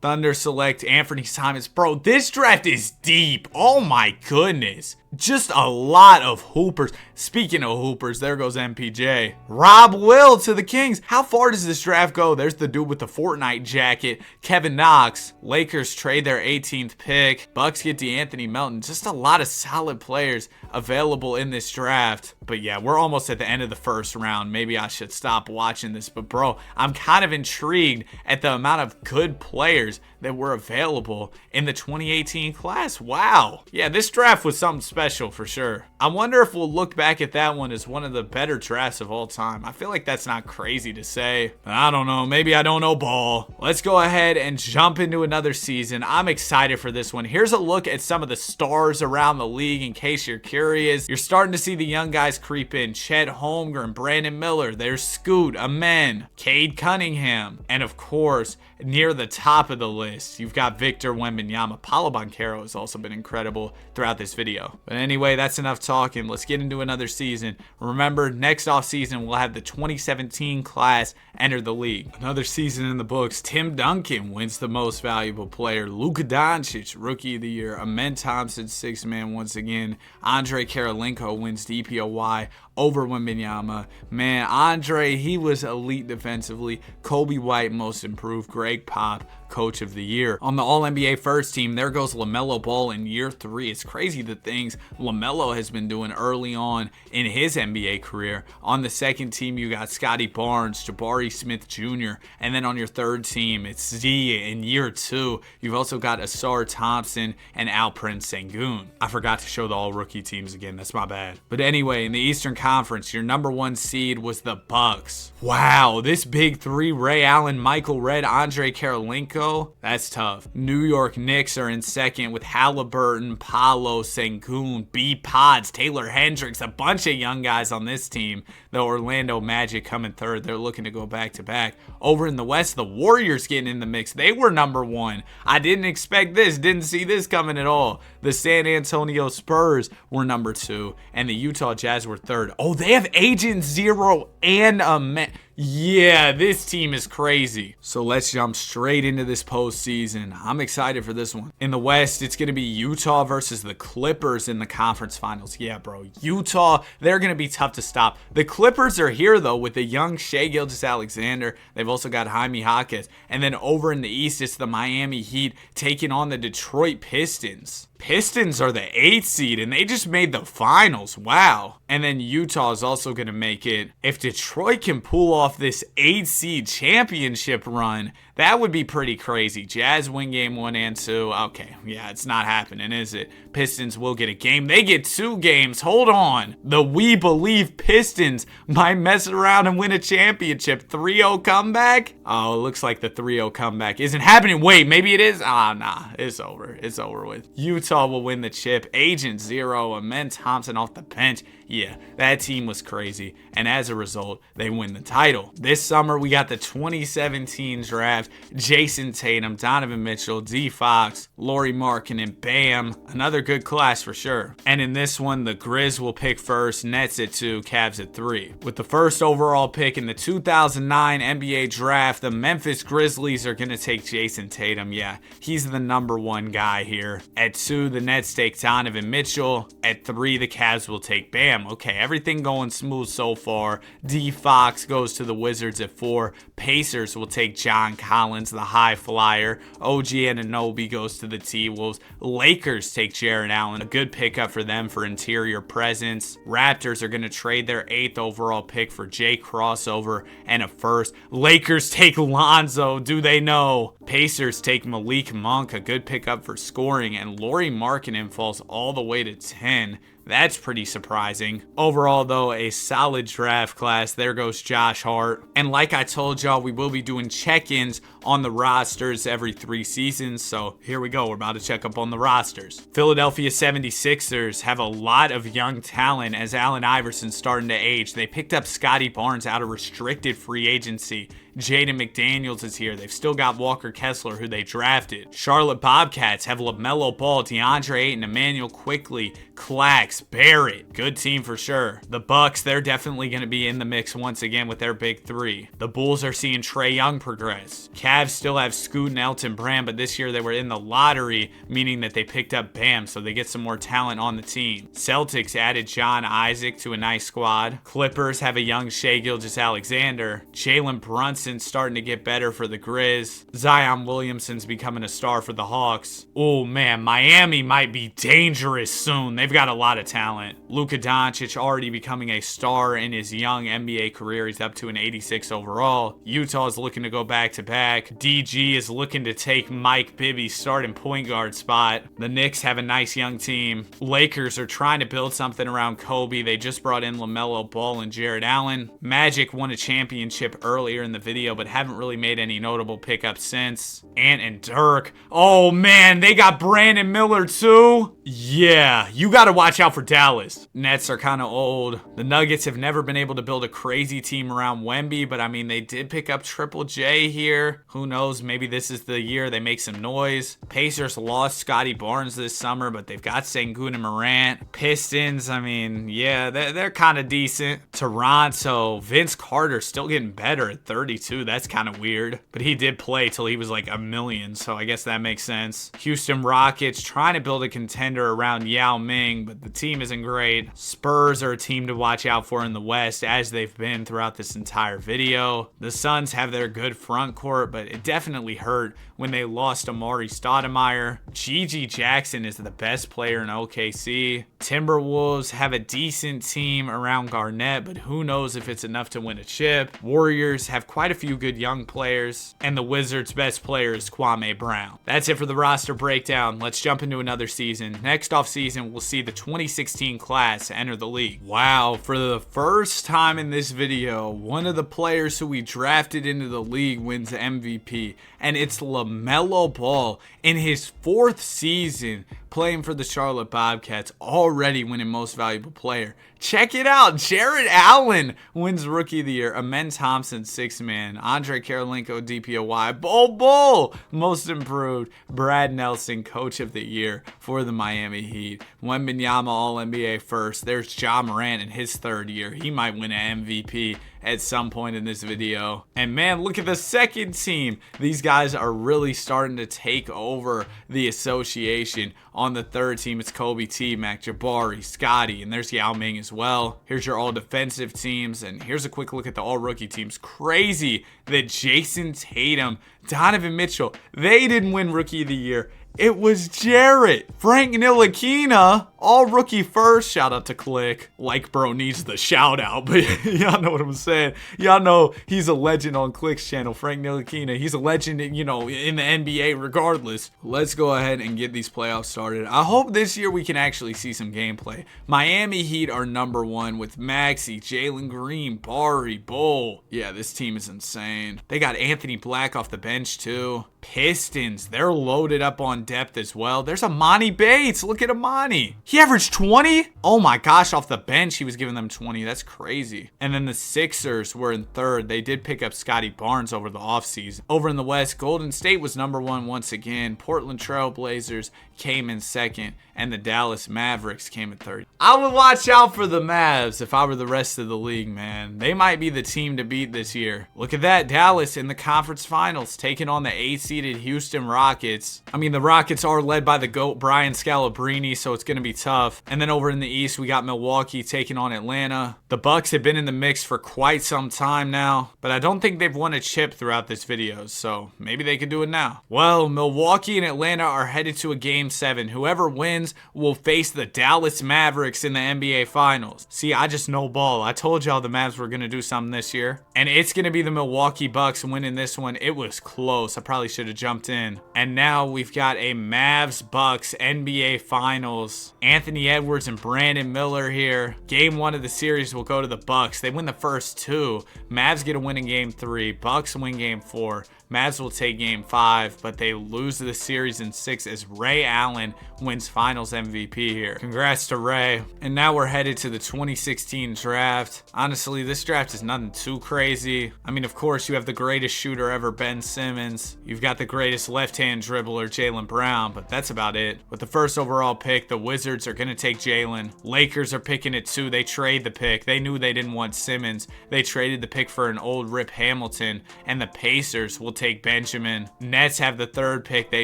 Thunder select Anthony Simons. Bro, this draft is deep. Oh my goodness. Just a lot of hoopers. Speaking of hoopers, there goes MPJ. Rob Will to the Kings. How far does this draft go? There's the dude with the Fortnite jacket, Kevin Knox. Lakers trade their 18th pick. Bucks get DeAnthony Melton. Just a lot of solid players available in this draft. But yeah, we're almost at the end of the first round. Maybe I should stop watching this. But bro, I'm kind of intrigued at the amount of good players that were available in the 2018 class. Wow. Yeah, this draft was something special for sure. I wonder if we'll look back at that one as one of the better drafts of all time. I feel like that's not crazy to say. I don't know. Maybe I don't know ball. Let's go ahead and jump into another season. I'm excited for this one. Here's a look at some of the stars around the league in case you're curious. You're starting to see the young guys creep in. Chet Holmgren, Brandon Miller. There's Scoot, Amen, Cade Cunningham. And of course, near the top of the list, you've got Victor Wembanyama. Paolo Banchero has also been incredible throughout this video. But anyway, that's enough talking. Let's get into another season. Remember, next offseason, we'll have the 2017 class enter the league. Another season in the books. Tim Duncan wins the most valuable player. Luka Doncic, Rookie of the Year. Amen Thompson, 6th man once again. Andre Karolinko wins DPOY over Wembanyama. Man, Andre, he was elite defensively. Kobe White, most improved. Greg Pop, Coach of the Year. On the All-NBA first team, there goes LaMelo Ball in year 3. It's crazy the things LaMelo has been doing early on in his NBA career. On the second team, you got Scotty Barnes, Jabari Smith Jr., and then on your third team, it's Z in year 2. You've also got Asar Thompson and Alperen Sengun. I forgot to show the all-rookie teams again. That's my bad. But anyway, in the Eastern Conference, your number 1 seed was the Bucks. Wow, this big 3, Ray Allen, Michael Redd, Andre Karolinko, that's tough. New York Knicks are in second with Halliburton, Paolo, Sengun, B. Pods, Taylor Hendricks, a bunch of young guys on this team. The Orlando Magic coming third. They're looking to go back-to-back. Over in the West, the Warriors getting in the mix. They were number 1. I didn't expect this. Didn't see this coming at all. The San Antonio Spurs were number 2. And the Utah Jazz were third. Oh, they have Agent Zero and a yeah, this team is crazy. So let's jump straight into this postseason. I'm excited for this one. In the West, it's going to be Utah versus the Clippers in the conference finals. Yeah, bro. Utah, they're going to be tough to stop. The Clippers are here, though, with the young Shai Gilgeous-Alexander. They've also got Jaime Jaquez. And then over in the East, it's the Miami Heat taking on the Detroit Pistons. Pistons are the 8th seed, and they just made the finals. Wow. And then Utah is also going to make it. If Detroit can pull off this 8 seed championship run, that would be pretty crazy. Jazz win game 1 and 2. Okay, yeah, it's not happening, is it? Pistons will get a game. They get 2 games. Hold on. The We Believe Pistons might mess around and win a championship. 3-0 comeback? Oh, it looks like the 3-0 comeback isn't happening. Wait, maybe it is? Nah. It's over. It's over with. Utah will win the chip. Agent Zero, Amen Thompson off the bench. Yeah, that team was crazy. And as a result, they win the title. This summer, we got the 2017 draft. Jason Tatum, Donovan Mitchell, D. Fox, Lauri Markkanen, Bam. Another good class for sure. And in this one, the Grizz will pick first, Nets at 2, Cavs at 3. With the first overall pick in the 2009 NBA draft, the Memphis Grizzlies are going to take Jason Tatum. Yeah, he's the number 1 guy here. At 2, the Nets take Donovan Mitchell. At 3, the Cavs will take Bam. Okay, everything going smooth so far. D. Fox goes to the Wizards at 4. Pacers will take John Collins, the high flyer. OG Anunoby goes to the T-Wolves. Lakers take Jarrett Allen, a good pickup for them for interior presence. Raptors are going to trade their 8th overall pick for Jay Crossover and a first. Lakers take Lonzo, do they know? Pacers take Malik Monk, a good pickup for scoring, and Lauri Markkanen falls all the way to 10. That's pretty surprising. Overall, though, a solid draft class. There goes Josh Hart. And like I told y'all, we will be doing check-ins on the rosters every 3 seasons. So here we go. We're about to check up on the rosters. Philadelphia 76ers have a lot of young talent as Allen Iverson's starting to age. They picked up Scotty Barnes out of restricted free agency. Jaden McDaniels is here. They've still got Walker Kessler, who they drafted. Charlotte Bobcats have LaMelo Ball, DeAndre Ayton, Emmanuel Quickley, Clax, Barrett. Good team for sure. The Bucks, they're definitely going to be in the mix once again with their big 3. The Bulls are seeing Trae Young progress. Cavs still have Scoot and Elton Brand, but this year they were in the lottery, meaning that they picked up Bam, so they get some more talent on the team. Celtics added John Isaac to a nice squad. Clippers have a young Shai Gilgeous-Alexander. Jalen Brunson starting to get better for the Grizz. Zion Williamson's becoming a star for the Hawks. Oh man, Miami might be dangerous soon. They've got a lot of talent. Luka Doncic already becoming a star in his young NBA career. He's up to an 86 overall. Utah is looking to go back-to-back. DG is looking to take Mike Bibby's starting point guard spot. The Knicks have a nice young team. Lakers are trying to build something around Kobe. They just brought in LaMelo Ball and Jarrett Allen. Magic won a championship earlier in the video, but haven't really made any notable pickups since. Ant and Dirk. Oh man, they got Brandon Miller too? Yeah, you gotta watch out for Dallas. Nets are kind of old. The Nuggets have never been able to build a crazy team around Wemby, but I mean, they did pick up Triple J here. Who knows, maybe this is the year they make some noise. Pacers lost Scotty Barnes this summer, but they've got Sengun and Morant. Pistons, I mean, yeah, they're kind of decent. Toronto, Vince Carter still getting better at 32. That's kind of weird, but he did play till he was like a million, so I guess that makes sense. Houston Rockets trying to build a contender around Yao Ming, but the team isn't great. Spurs are a team to watch out for in the West, as they've been throughout this entire video. The Suns have their good front court, but it definitely hurt when they lost Amari Stoudemire. Gigi Jackson is the best player in OKC. Timberwolves have a decent team around Garnett, but who knows if it's enough to win a chip. Warriors have quite a few good young players, and the Wizards' best player is Kwame Brown. That's it for the roster breakdown. Let's jump into another season. next offseason, we'll see the 2016 class enter the league. Wow, for the first time in this video, one of the players who we drafted into the league wins MVP, and it's LaMelo Ball in his 4th season playing for the Charlotte Bobcats, already winning Most Valuable Player. Check it out. Jarrett Allen wins Rookie of the Year. Amen Thompson, 6th man. Andre Karolinko, DPOY. Bull, Most Improved. Brad Nelson, Coach of the Year for the Miami Heat. Wembanyama, All-NBA first. There's Ja Morant in his 3rd year. He might win an MVP at some point in this video. And man, look at the second team. These guys are really starting to take over the association. On the 3rd team, it's Kobe T, Mac Jabari, Scotty, and there's Yao Ming as well. Here's your all defensive teams, and here's a quick look at the all rookie teams. Crazy that Jason Tatum, Donovan Mitchell, they didn't win Rookie of the Year. It was Jarrett. Frank Ntilikina, all rookie first. Shout out to Click. Like bro needs the shout out, but y'all know what I'm saying. Y'all know he's a legend on Click's channel. Frank Ntilikina, he's a legend, you know, in the NBA regardless. Let's go ahead and get these playoffs started. I hope this year we can actually see some gameplay. Miami Heat are number 1 with Maxey, Jalen Green, Bari, Bull. Yeah, this team is insane. They got Anthony Black off the bench too. Pistons, they're loaded up on depth as well. There's Amani Bates. Look at Amani. He averaged 20? Oh my gosh, off the bench, he was giving them 20. That's crazy. And then the Sixers were in 3rd. They did pick up Scotty Barnes over the offseason. Over in the West, Golden State was number 1 once again. Portland Trail Blazers came in 2nd, and the Dallas Mavericks came in 3rd. I would watch out for the Mavs if I were the rest of the league, man. They might be the team to beat this year. Look at that, Dallas in the conference finals, taking on the 8-seeded Houston Rockets. I mean, the Rockets are led by the GOAT, Brian Scalabrine, so it's going to be tough. And then over in the East, we got Milwaukee taking on Atlanta. The Bucks have been in the mix for quite some time now, but I don't think they've won a chip throughout this video, so maybe they could do it now. Well, Milwaukee and Atlanta are headed to a Game 7. Whoever wins will face the Dallas Mavericks in the NBA Finals. See, I just know ball. I told y'all the Mavs were going to do something this year, and it's going to be the Milwaukee Bucks winning this one. It was close. I probably should have jumped in. And now we've got a Mavs Bucks NBA Finals. Anthony Edwards and Brandon Miller here. Game 1 of the series will go to the Bucks. They win the first 2. Mavs get a win in Game 3. Bucks win Game 4. Mavs will take Game 5, but they lose the series in 6 as Ray Allen wins Finals MVP here. Congrats to Ray. And now we're headed to the 2016 draft. Honestly, this draft is nothing too crazy. I mean, of course, you have the greatest shooter ever, Ben Simmons. You've got the greatest left-hand dribbler, Jaylen Brown, but that's about it. With the first overall pick, the Wizards are going to take Jaylen. Lakers are picking it too. They trade the pick. They knew they didn't want Simmons. They traded the pick for an old Rip Hamilton, and the Pacers will take Benjamin. Nets have the 3rd pick. They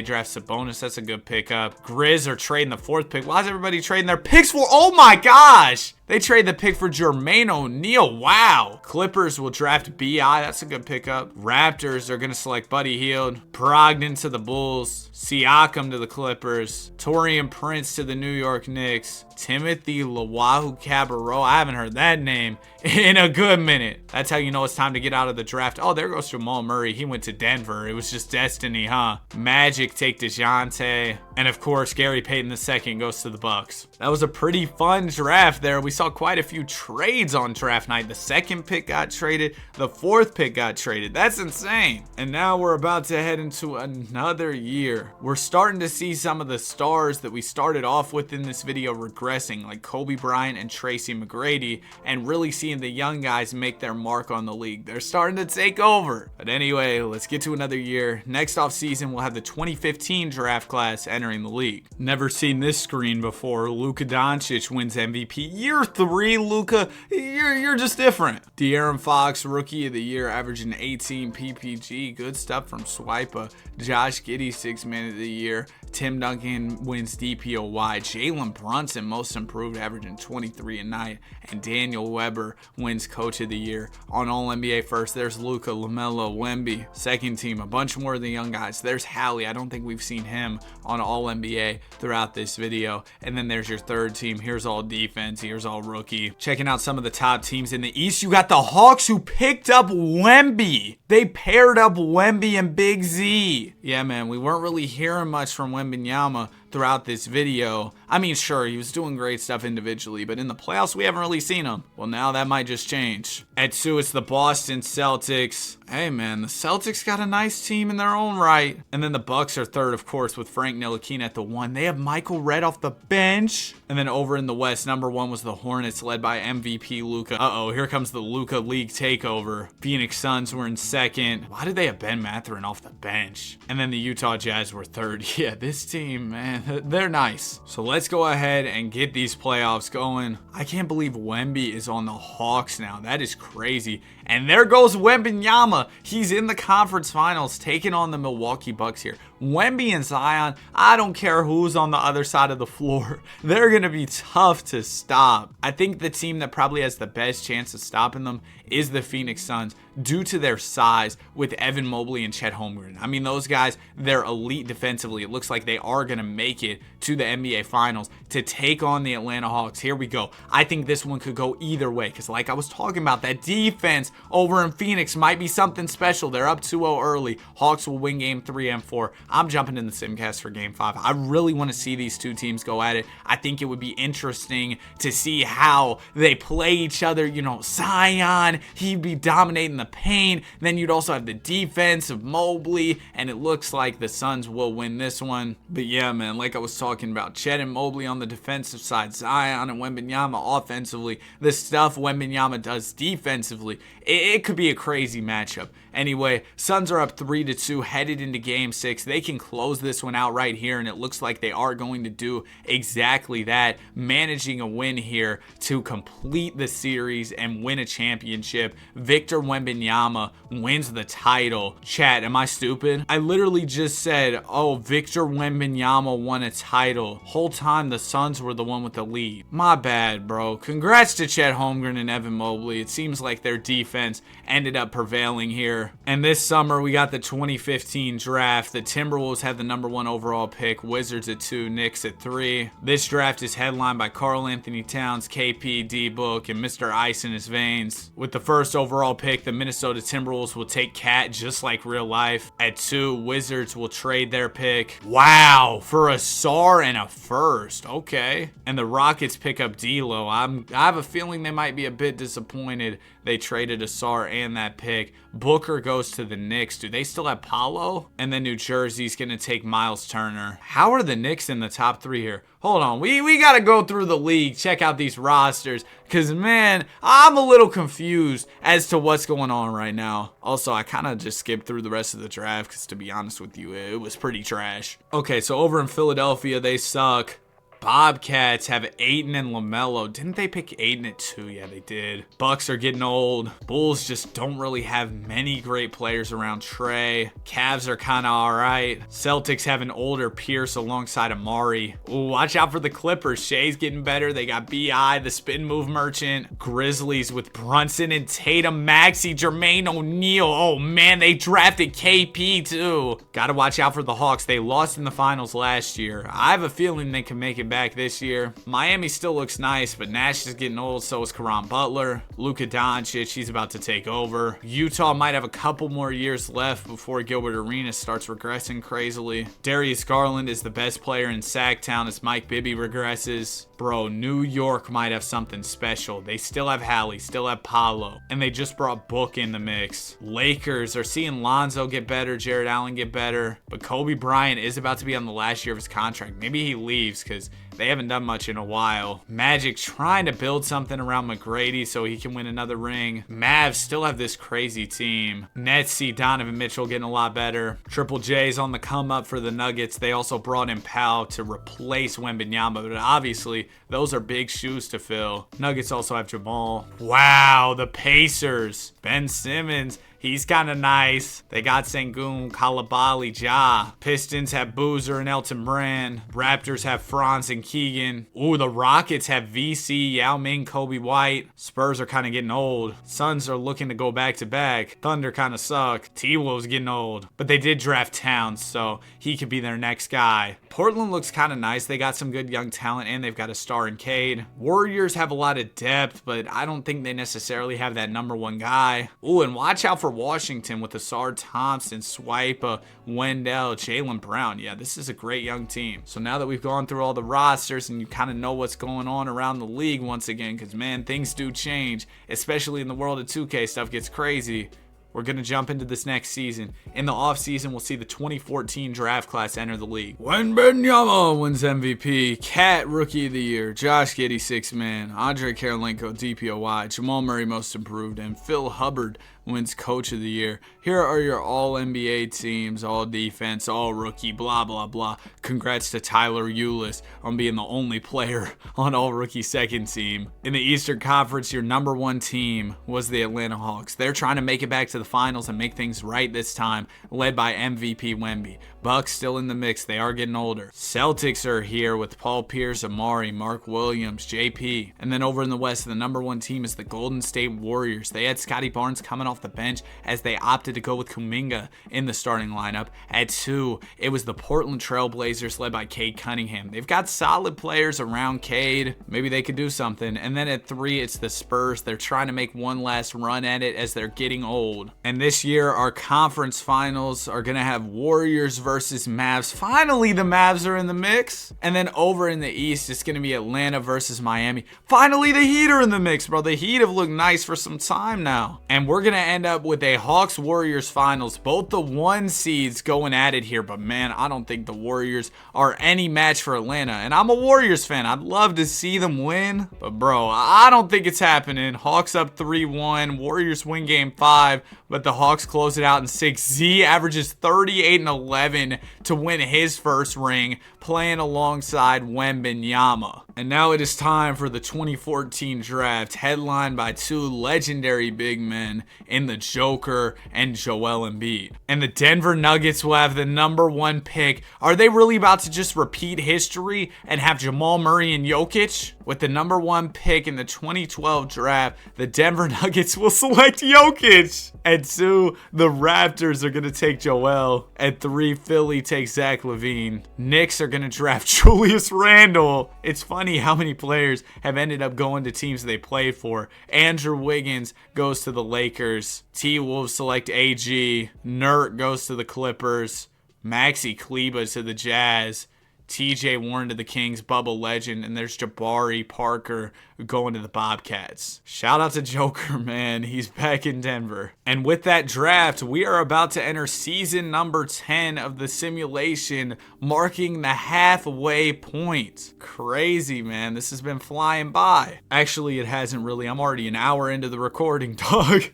draft Sabonis. That's a good pickup. Grizz are trading the 4th pick. Why is everybody trading their picks for? Oh my gosh! They trade the pick for Jermaine O'Neal. Wow. Clippers will draft B.I. That's a good pickup. Raptors are going to select Buddy Hield. Brogdon to the Bulls. Siakam to the Clippers. Taurean Prince to the New York Knicks. Timothy Luwawu-Cabarrot. I haven't heard that name in a good minute. That's how you know it's time to get out of the draft. Oh, there goes Jamal Murray. He went to Denver. It was just destiny, huh? Magic take DeJounte. And of course, Gary Payton II goes to the Bucks. That was a pretty fun draft there. We saw quite a few trades on draft night. The 2nd pick got traded. The 4th pick got traded. That's insane. And now we're about to head into another year. We're starting to see some of the stars that we started off with in this video regressing, like Kobe Bryant and Tracy McGrady, and really seeing the young guys make their mark on the league. They're starting to take over. But anyway, let's get to another year. Next off season, we'll have the 2015 draft class entering the league. Never seen this screen before. Luka Doncic wins MVP. Year 3, Luka, you're just different. De'Aaron Fox, Rookie of the Year, averaging 18 PPG. Good stuff from Swipa. Josh Giddey, 6th Man of the Year. Tim Duncan wins DPOY. Jalen Brunson, Most Improved, averaging 23 a night. And Daniel Weber wins Coach of the Year. On All-NBA first, there's Luka, LaMelo, Wemby. 2nd team, a bunch more of the young guys. There's Hallie. I don't think we've seen him on All-NBA throughout this video. And then there's your 3rd team. Here's all defense. Here's all rookie. Checking out some of the top teams in the East, you got the Hawks who picked up Wemby. They paired up Wemby and Big Z. Yeah, man, we weren't really hearing much from Wembanyama, throughout this video. I mean, sure, he was doing great stuff individually, but in the playoffs, we haven't really seen him. Well, now that might just change. At 2, it's the Boston Celtics. Hey, man, the Celtics got a nice team in their own right. And then the Bucks are 3rd, of course, with Frank Ntilikina at the 1. They have Michael Redd off the bench. And then over in the West, number 1 was the Hornets, led by MVP Luka. Uh-oh, here comes the Luka League takeover. Phoenix Suns were in 2nd. Why did they have Ben Mathurin off the bench? And then the Utah Jazz were 3rd. Yeah, this team, man, they're nice. So let's go ahead and get these playoffs going. I can't believe Wemby is on the Hawks now. That is crazy. And there goes Wembanyama. He's in the conference finals taking on the Milwaukee Bucks here. Wemby and Zion, I don't care who's on the other side of the floor. They're going to be tough to stop. I think the team that probably has the best chance of stopping them is the Phoenix Suns due to their size with Evan Mobley and Chet Holmgren. I mean, those guys, they're elite defensively. It looks like they are going to make it to the NBA Finals to take on the Atlanta Hawks. Here we go. I think this one could go either way because like I was talking about, that defense over in Phoenix might be something special. They're up 2-0 early. Hawks will win game 3 and 4. I'm jumping in the Simcast for game 5. I really want to see these two teams go at it. I think it would be interesting to see how they play each other. You know, Zion, he'd be dominating the paint. Then you'd also have the defense of Mobley, and it looks like the Suns will win this one. But yeah, man, like I was talking about, Chet and Mobley on the defensive side, Zion and Wembanyama offensively. The stuff Wembanyama does defensively, it could be a crazy matchup. Anyway, Suns are up 3-2 headed into game 6. They can close this one out right here, and it looks like they are going to do exactly that, managing a win here to complete the series and win a championship. Victor Wembanyama wins the title. Chat, am I stupid? I literally just said, oh, Victor Wembanyama won a title. Whole time the Suns were the one with the lead. My bad, bro. Congrats to Chet Holmgren and Evan Mobley. It seems like their defense ended up prevailing here. And this summer, we got the 2015 draft. The Timberwolves had the number 1 overall pick, Wizards at 2, Knicks at 3. This draft is headlined by Karl Anthony Towns, KP, D-Book, and Mr. Ice in his veins. With the first overall pick, the Minnesota Timberwolves will take Cat just like real life. At 2, Wizards will trade their pick. Wow, for a Sarr and a first. Okay. And the Rockets pick up D'Lo. I have a feeling they might be a bit disappointed they traded a Sarr and that pick. Booker goes to the Knicks. Do they still have Paolo? And then New Jersey's going to take Miles Turner. How are the Knicks in the top 3 here? Hold on. We got to go through the league, check out these rosters, because, man, I'm a little confused as to what's going on right now. Also, I kind of just skipped through the rest of the draft because, to be honest with you, it was pretty trash. Okay, so over in Philadelphia, they suck. Bobcats have Ayton and LaMelo. Didn't they pick Ayton at 2? Yeah, they did. Bucks are getting old. Bulls just don't really have many great players around Trey. Cavs are kind of all right. Celtics have an older Pierce alongside Amari. Ooh, watch out for the Clippers. Shea's getting better. They got B.I., the spin move merchant. Grizzlies with Brunson and Tatum, Maxey, Jermaine O'Neal. Oh, man, they drafted KP too. Got to watch out for the Hawks. They lost in the finals last year. I have a feeling they can make it back this year. Miami still looks nice, but Nash is getting old, so is Caron Butler. Luka Doncic, he's about to take over. Utah might have a couple more years left before Gilbert Arenas starts regressing crazily. Darius Garland is the best player in Sacktown as Mike Bibby regresses. Bro, New York might have something special. They still have Hallie, still have Paolo, and they just brought Book in the mix. Lakers are seeing Lonzo get better, Jared Allen get better, but Kobe Bryant is about to be on the last year of his contract. Maybe he leaves because they haven't done much in a while. Magic trying to build something around McGrady so he can win another ring. Mavs still have this crazy team. Nets see Donovan Mitchell getting a lot better. Triple J's on the come up for the Nuggets. They also brought in Powell to replace Wembanyama, but obviously those are big shoes to fill. Nuggets also have Jamal. Wow, the Pacers. Ben Simmons. He's kind of nice. They got Sengun, Kalabali, Ja. Pistons have Boozer and Elton Brand. Raptors have Franz and Keegan. Ooh, the Rockets have VC, Yao Ming, Kobe White. Spurs are kind of getting old. Suns are looking to go back-to-back. Thunder kind of suck. T-Wolves getting old. But they did draft Towns, so he could be their next guy. Portland looks kind of nice. They got some good young talent, and they've got a star in Cade. Warriors have a lot of depth, but I don't think they necessarily have that number one guy. Ooh, and watch out for Washington with Asar Thompson, Swipe, Wendell, Jaylen Brown. Yeah, this is a great young team. So now that we've gone through all the rosters and you kind of know what's going on around the league once again, because man, things do change, especially in the world of 2K, stuff gets crazy. We're going to jump into this next season. In the offseason, we'll see the 2014 draft class enter the league. Wembanyama wins MVP. Cat Rookie of the Year. Josh Giddey, 6th Man. Andre Karolinko, DPOY. Jamal Murray, Most Improved. And Phil Hubbard wins Coach of the Year. Here are your all-NBA teams, all defense, all rookie, blah, blah, blah. Congrats to Tyler Ulis on being the only player on all-rookie second team. In the Eastern Conference, your number one team was the Atlanta Hawks. They're trying to make it back to the finals and make things right this time, led by MVP Wemby. Bucks still in the mix. They are getting older. Celtics are here with Paul Pierce, Amari, Mark Williams, JP. And then over in the West, the number one team is the Golden State Warriors. They had Scotty Barnes coming off the bench as they opted to go with Kuminga in the starting lineup. At 2, it was the Portland Trail Blazers led by Cade Cunningham. They've got solid players around Cade. Maybe they could do something. And then at 3, it's the Spurs. They're trying to make one last run at it as they're getting old. And this year, our conference finals are going to have Warriors versus Mavs. Finally, the Mavs are in the mix. And then over in the East, it's going to be Atlanta versus Miami. Finally, the Heat are in the mix, bro. The Heat have looked nice for some time now. And we're going to end up with a Hawks-Warriors finals. Both the 1 seeds going at it here. But man, I don't think the Warriors are any match for Atlanta. And I'm a Warriors fan. I'd love to see them win. But bro, I don't think it's happening. Hawks up 3-1. Warriors win game 5. But the Hawks close it out in 6. Z averages 38 and 11 to win his first ring, playing alongside Wembanyama. And now it is time for the 2014 draft, headlined by 2 legendary big men in the Joker and Joel Embiid. And the Denver Nuggets will have the number 1 pick. Are they really about to just repeat history and have Jamal Murray and Jokic? With the number 1 pick in the 2012 draft, the Denver Nuggets will select Jokic. At 2, the Raptors are going to take Joel. At 3, Philly takes Zach LaVine. Knicks are going to draft Julius Randle. It's funny how many players have ended up going to teams they played for. Andrew Wiggins goes to the Lakers. T-Wolves select AG. Nurk goes to the Clippers. Maxi Kleber to the Jazz. TJ Warren to the Kings, Bubba Legend, and there's Jabari Parker going to the Bobcats. Shout out to Joker, man. He's back in Denver. And with that draft, we are about to enter season number 10 of the simulation, marking the halfway point. Crazy, man. This has been flying by. Actually, it hasn't really. I'm already an hour into the recording, dog.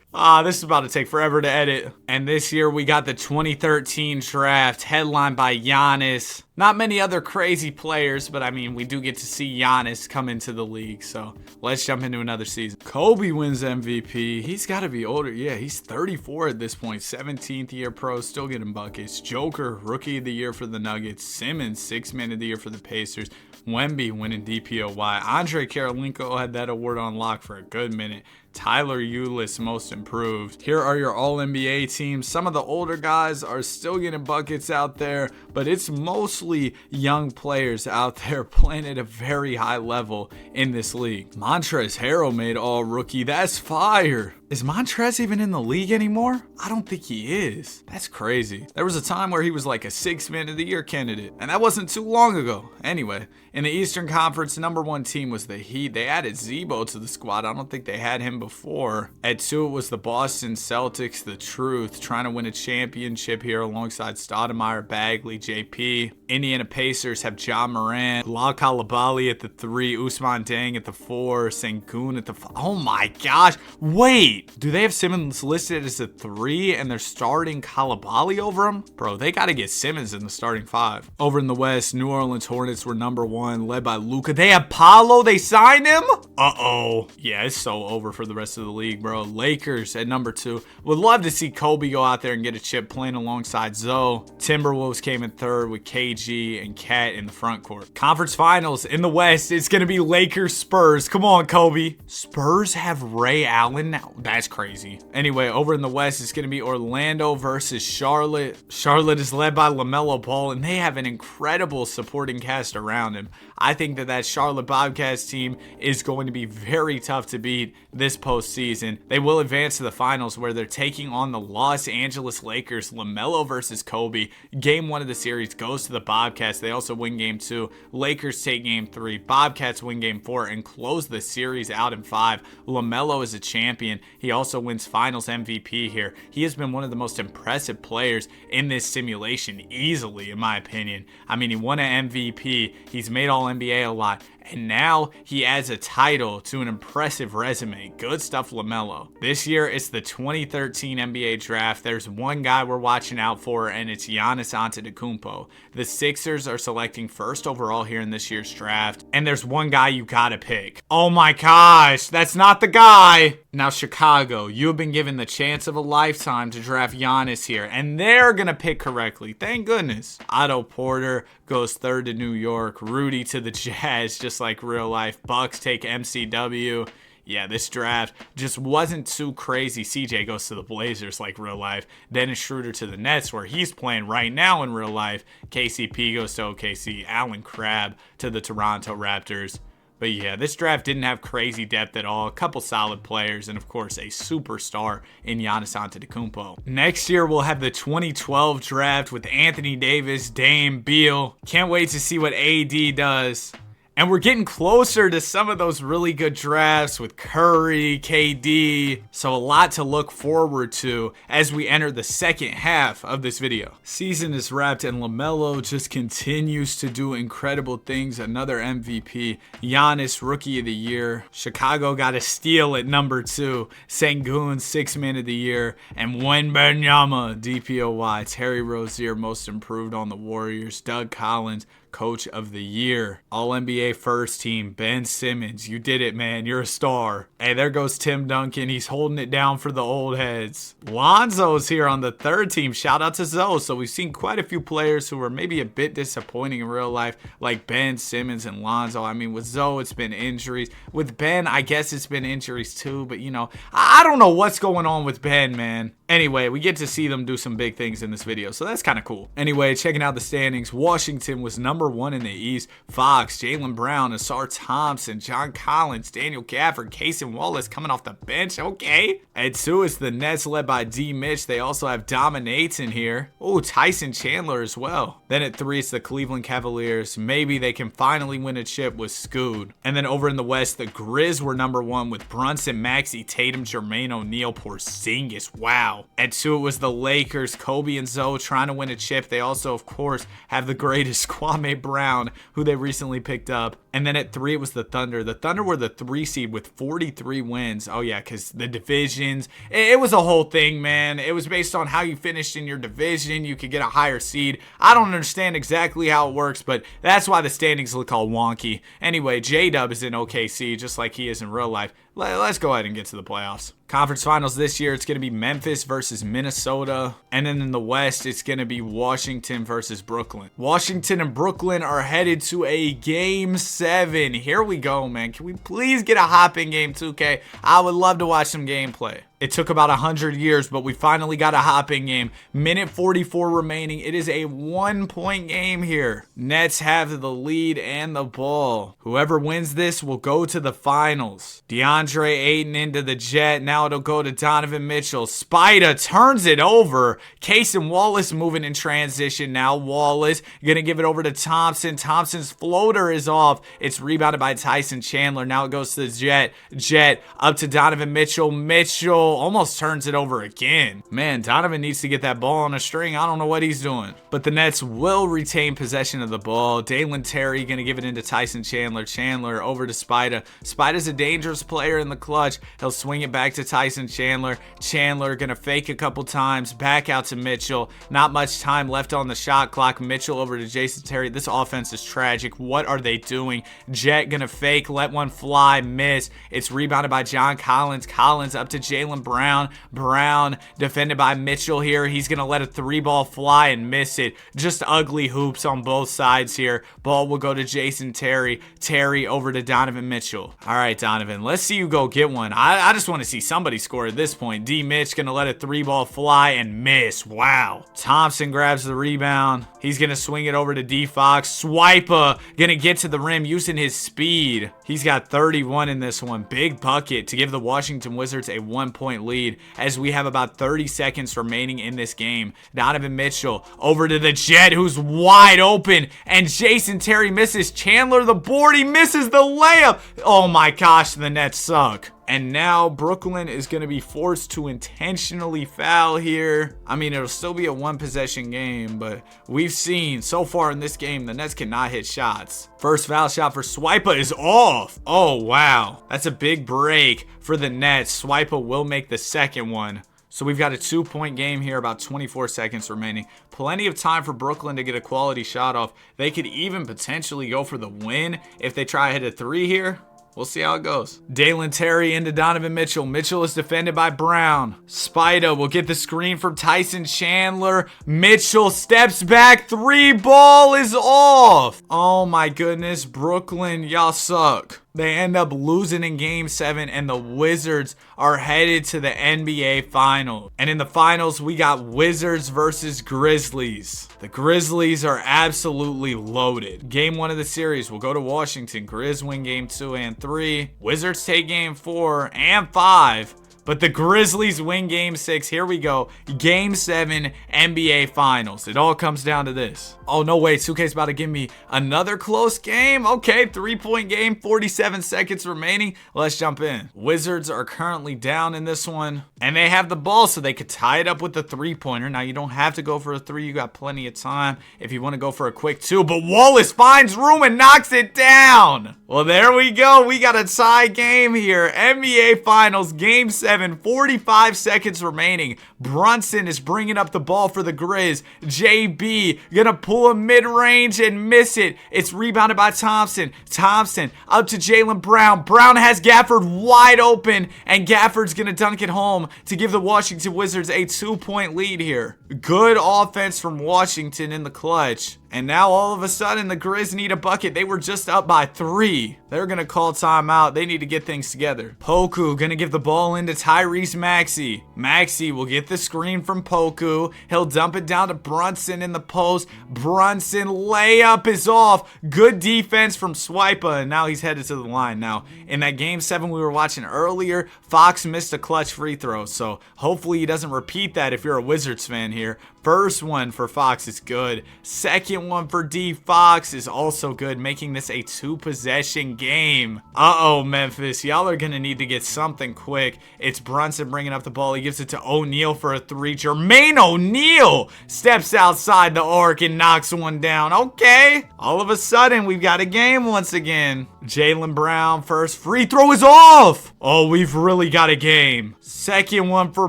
This is about to take forever to edit. And this year, we got the 2013 draft, headlined by Giannis. Not many other crazy players, but I mean, we do get to see Giannis come into the league. So let's jump into another season. Kobe wins MVP. He's got to be older. Yeah, he's 34 at this point. 17th year pro, still getting buckets. Joker, Rookie of the Year for the Nuggets. Simmons, 6th Man of the Year for the Pacers. Wemby winning DPOY. Andre Karolinko had that award on lock for a good minute. Tyler Ulis, Most Improved. Here are your All-NBA teams. Some of the older guys are still getting buckets out there, but it's mostly young players out there playing at a very high level in this league. Montrezl Harrell made All-Rookie. That's fire. Is Montrezl even in the league anymore? I don't think he is. That's crazy. There was a time where he was like a 6th Man of the Year candidate, and that wasn't too long ago. Anyway, in the Eastern Conference, number 1 team was the Heat. They added Zebo to the squad. I don't think they had him before. At 2, it was the Boston Celtics, the Truth, trying to win a championship here alongside Stoudemire, Bagley, JP. Indiana Pacers have John Morant, La Coulibaly at the 3, Ousmane Deng at the 4, Sengun at the 5. Oh my gosh, wait. Do they have Simmons listed as a 3 and they're starting Coulibaly over him? Bro, they got to get Simmons in the starting 5. Over in the West, New Orleans Hornets were number 1, led by Luka. They have Paolo. They signed him? Uh-oh. Yeah, it's so over for the rest of the league, bro. Lakers at number 2. Would love to see Kobe go out there and get a chip playing alongside Zoe. Timberwolves came in 3rd with KG and Cat in the front court. Conference finals in the West, it's going to be Lakers Spurs. Come on, Kobe. Spurs have Ray Allen now. That's crazy. Anyway, over in the West, it's going to be Orlando versus Charlotte. Charlotte is led by LaMelo Ball, and they have an incredible supporting cast around him. I think that Charlotte Bobcats team is going to be very tough to beat this postseason. They will advance to the finals where they're taking on the Los Angeles Lakers. LaMelo versus Kobe. Game 1 of the series goes to the Bobcats. They also win Game 2. Lakers take Game 3. Bobcats win Game 4 and close the series out in 5. LaMelo is a champion. He also wins Finals MVP here. He has been one of the most impressive players in this simulation easily, in my opinion. I mean, he won an MVP. He's made All-NBA a lot. And now he adds a title to an impressive resume. Good stuff, LaMelo. This year, it's the 2013 NBA draft. There's one guy we're watching out for, and it's Giannis Antetokounmpo. The Sixers are selecting 1st overall here in this year's draft. And there's one guy you gotta pick. Oh my gosh, that's not the guy. Now, Chicago, you have been given the chance of a lifetime to draft Giannis here, and they're gonna pick correctly. Thank goodness. Otto Porter goes 3rd to New York. Rudy to the Jazz, just like real life. Bucks take MCW. Yeah, this draft just wasn't too crazy. CJ goes to the Blazers like real life. Dennis Schroeder to the Nets, where he's playing right now in real life. KCP goes to OKC. Allen Crabbe to the Toronto Raptors. But yeah, this draft didn't have crazy depth at all. A couple solid players, and of course, a superstar in Giannis Antetokounmpo. Next year, we'll have the 2012 draft with Anthony Davis, Dame, Beal. Can't wait to see what AD does. And we're getting closer to some of those really good drafts with Curry, KD. So a lot to look forward to as we enter the second half of this video. Season is wrapped and LaMelo just continues to do incredible things. Another MVP. Giannis, Rookie of the Year. Chicago got a steal at number 2. Sengun, 6th Man of the Year. And Wembanyama, DPOY. Terry Rozier, Most Improved on the Warriors. Doug Collins, Coach of the Year. All-NBA first team, Ben Simmons. You did it, man. You're a star. Hey, there goes Tim Duncan. He's holding it down for the old heads. Lonzo's here on the 3rd team. Shout out to Zoe. So we've seen quite a few players who were maybe a bit disappointing in real life, like Ben Simmons and Lonzo. I mean, with Zoe, it's been injuries. With Ben, I guess it's been injuries too. But, you know, I don't know what's going on with Ben, man. Anyway, we get to see them do some big things in this video, so that's kind of cool. Anyway, checking out the standings, Washington was number 1 in the East. Fox, Jaylen Brown, Asar Thompson, John Collins, Daniel Gafford, Cason Wallace coming off the bench. Okay. At 2 is the Nets led by D. Mitch. They also have Dominates in here. Oh, Tyson Chandler as well. Then at 3, it's the Cleveland Cavaliers. Maybe they can finally win a chip with Scoot. And then over in the West, the Grizz were number 1 with Brunson, Maxey, Tatum, Jermaine O'Neal, Porzingis. Wow. At 2, it was the Lakers, Kobe and Zoe trying to win a chip. They also, of course, have the greatest Kwame Brown, who they recently picked up. And then at 3, it was the Thunder. The Thunder were the 3 seed with 43 wins. Oh, yeah, because the divisions. It was a whole thing, man. It was based on how you finished in your division. You could get a higher seed. I don't understand exactly how it works, but that's why the standings look all wonky. Anyway, J-Dub is in OKC, just like he is in real life. Let's go ahead and get to the playoffs. Conference finals this year, it's going to be Memphis versus Minnesota. And then in the West, it's going to be Washington versus Brooklyn. Washington and Brooklyn are headed to a Game 7. Here we go, man. Can we please get a hop in Game 2K? I would love to watch some gameplay. It took about 100 years, but we finally got a hopping game. Minute 44 remaining. It is a 1-point game here. Nets have the lead and the ball. Whoever wins this will go to the finals. DeAndre Ayton into the jet. Now it'll go to Donovan Mitchell. Spida turns it over. Cason Wallace moving in transition. Now Wallace gonna give it over to Thompson. Thompson's floater is off. It's rebounded by Tyson Chandler. Now it goes to the jet. Jet up to Donovan Mitchell. Mitchell almost turns it over again. Man, Donovan needs to get that ball on a string. I don't know what he's doing. But the Nets will retain possession of the ball. Dalen Terry going to give it into Tyson Chandler. Chandler over to Spida. Spida's a dangerous player in the clutch. He'll swing it back to Tyson Chandler. Chandler going to fake a couple times. Back out to Mitchell. Not much time left on the shot clock. Mitchell over to Jason Terry. This offense is tragic. What are they doing? Jet going to fake. Let one fly. Miss. It's rebounded by John Collins. Collins up to Jaylen Brown. Brown defended by Mitchell here. He's going to let a 3-ball fly and miss it. Just ugly hoops on both sides here. Ball will go to Jason Terry. Terry over to Donovan Mitchell. All right, Donovan, let's see you go get one. I just want to see somebody score at this point. D. Mitch going to let a 3-ball fly and miss. Wow. Thompson grabs the rebound. He's going to swing it over to D. Fox. Swiper going to get to the rim using his speed. He's got 31 in this one. Big bucket to give the Washington Wizards a 1-point lead as we have about 30 seconds remaining in this game. Donovan Mitchell over to the Jet, who's wide open, and Jason Terry misses. Chandler the board. He misses the layup. Oh my gosh, the Nets suck. And now Brooklyn is going to be forced to intentionally foul here. I mean, it'll still be a 1-possession game, but we've seen so far in this game, the Nets cannot hit shots. First foul shot for Swiper is off. Oh, wow. That's a big break for the Nets. Swiper will make the second one. So we've got a 2-point game here, about 24 seconds remaining. Plenty of time for Brooklyn to get a quality shot off. They could even potentially go for the win if they try to hit a 3 here. We'll see how it goes. Dalen Terry into Donovan Mitchell. Mitchell is defended by Brown. Spida will get the screen from Tyson Chandler. Mitchell steps back. 3-ball is off. Oh my goodness. Brooklyn, y'all suck. They end up losing in Game 7, and the Wizards are headed to the NBA Finals. And in the Finals, we got Wizards versus Grizzlies. The Grizzlies are absolutely loaded. Game 1 of the series will go to Washington. Grizz win Game 2 and 3. Wizards take Game 4 and 5. But the Grizzlies win Game 6. Here we go. Game 7 NBA Finals. It all comes down to this. Oh, no, wait. 2K's about to give me another close game. Okay, 3-point game. 47 seconds remaining. Let's jump in. Wizards are currently down in this one. And they have the ball, so they could tie it up with the 3-pointer. Now, you don't have to go for a 3. You got plenty of time if you want to go for a quick 2. But Wallace finds room and knocks it down. Well, there we go. We got a tie game here. NBA Finals, Game 7. 45 seconds remaining. Brunson is bringing up the ball for the Grizz. JB gonna pull a mid-range and miss it. It's rebounded by Thompson. Thompson up to Jaylen Brown. Brown has Gafford wide open, and Gafford's gonna dunk it home to give the Washington Wizards a 2-point lead here. Good offense from Washington in the clutch. And now all of a sudden the Grizz need a bucket. They were just up by 3. They're going to call timeout. They need to get things together. Poku going to give the ball into Tyrese Maxey. Maxey will get the screen from Poku. He'll dump it down to Brunson in the post. Brunson layup is off. Good defense from Swiper, and now he's headed to the line. Now, in that Game 7 we were watching earlier, Fox missed a clutch free throw, so hopefully he doesn't repeat that if you're a Wizards fan here. First one for Fox is good. Second one for D. Fox is also good, making this a 2-possession game. Uh-oh, Memphis. Y'all are going to need to get something quick. It's Brunson bringing up the ball. He gives it to O'Neal for a 3. Jermaine O'Neal steps outside the arc and knocks one down. Okay. All of a sudden, we've got a game once again. Jaylen Brown, first free throw is off. Oh, we've really got a game. Second one for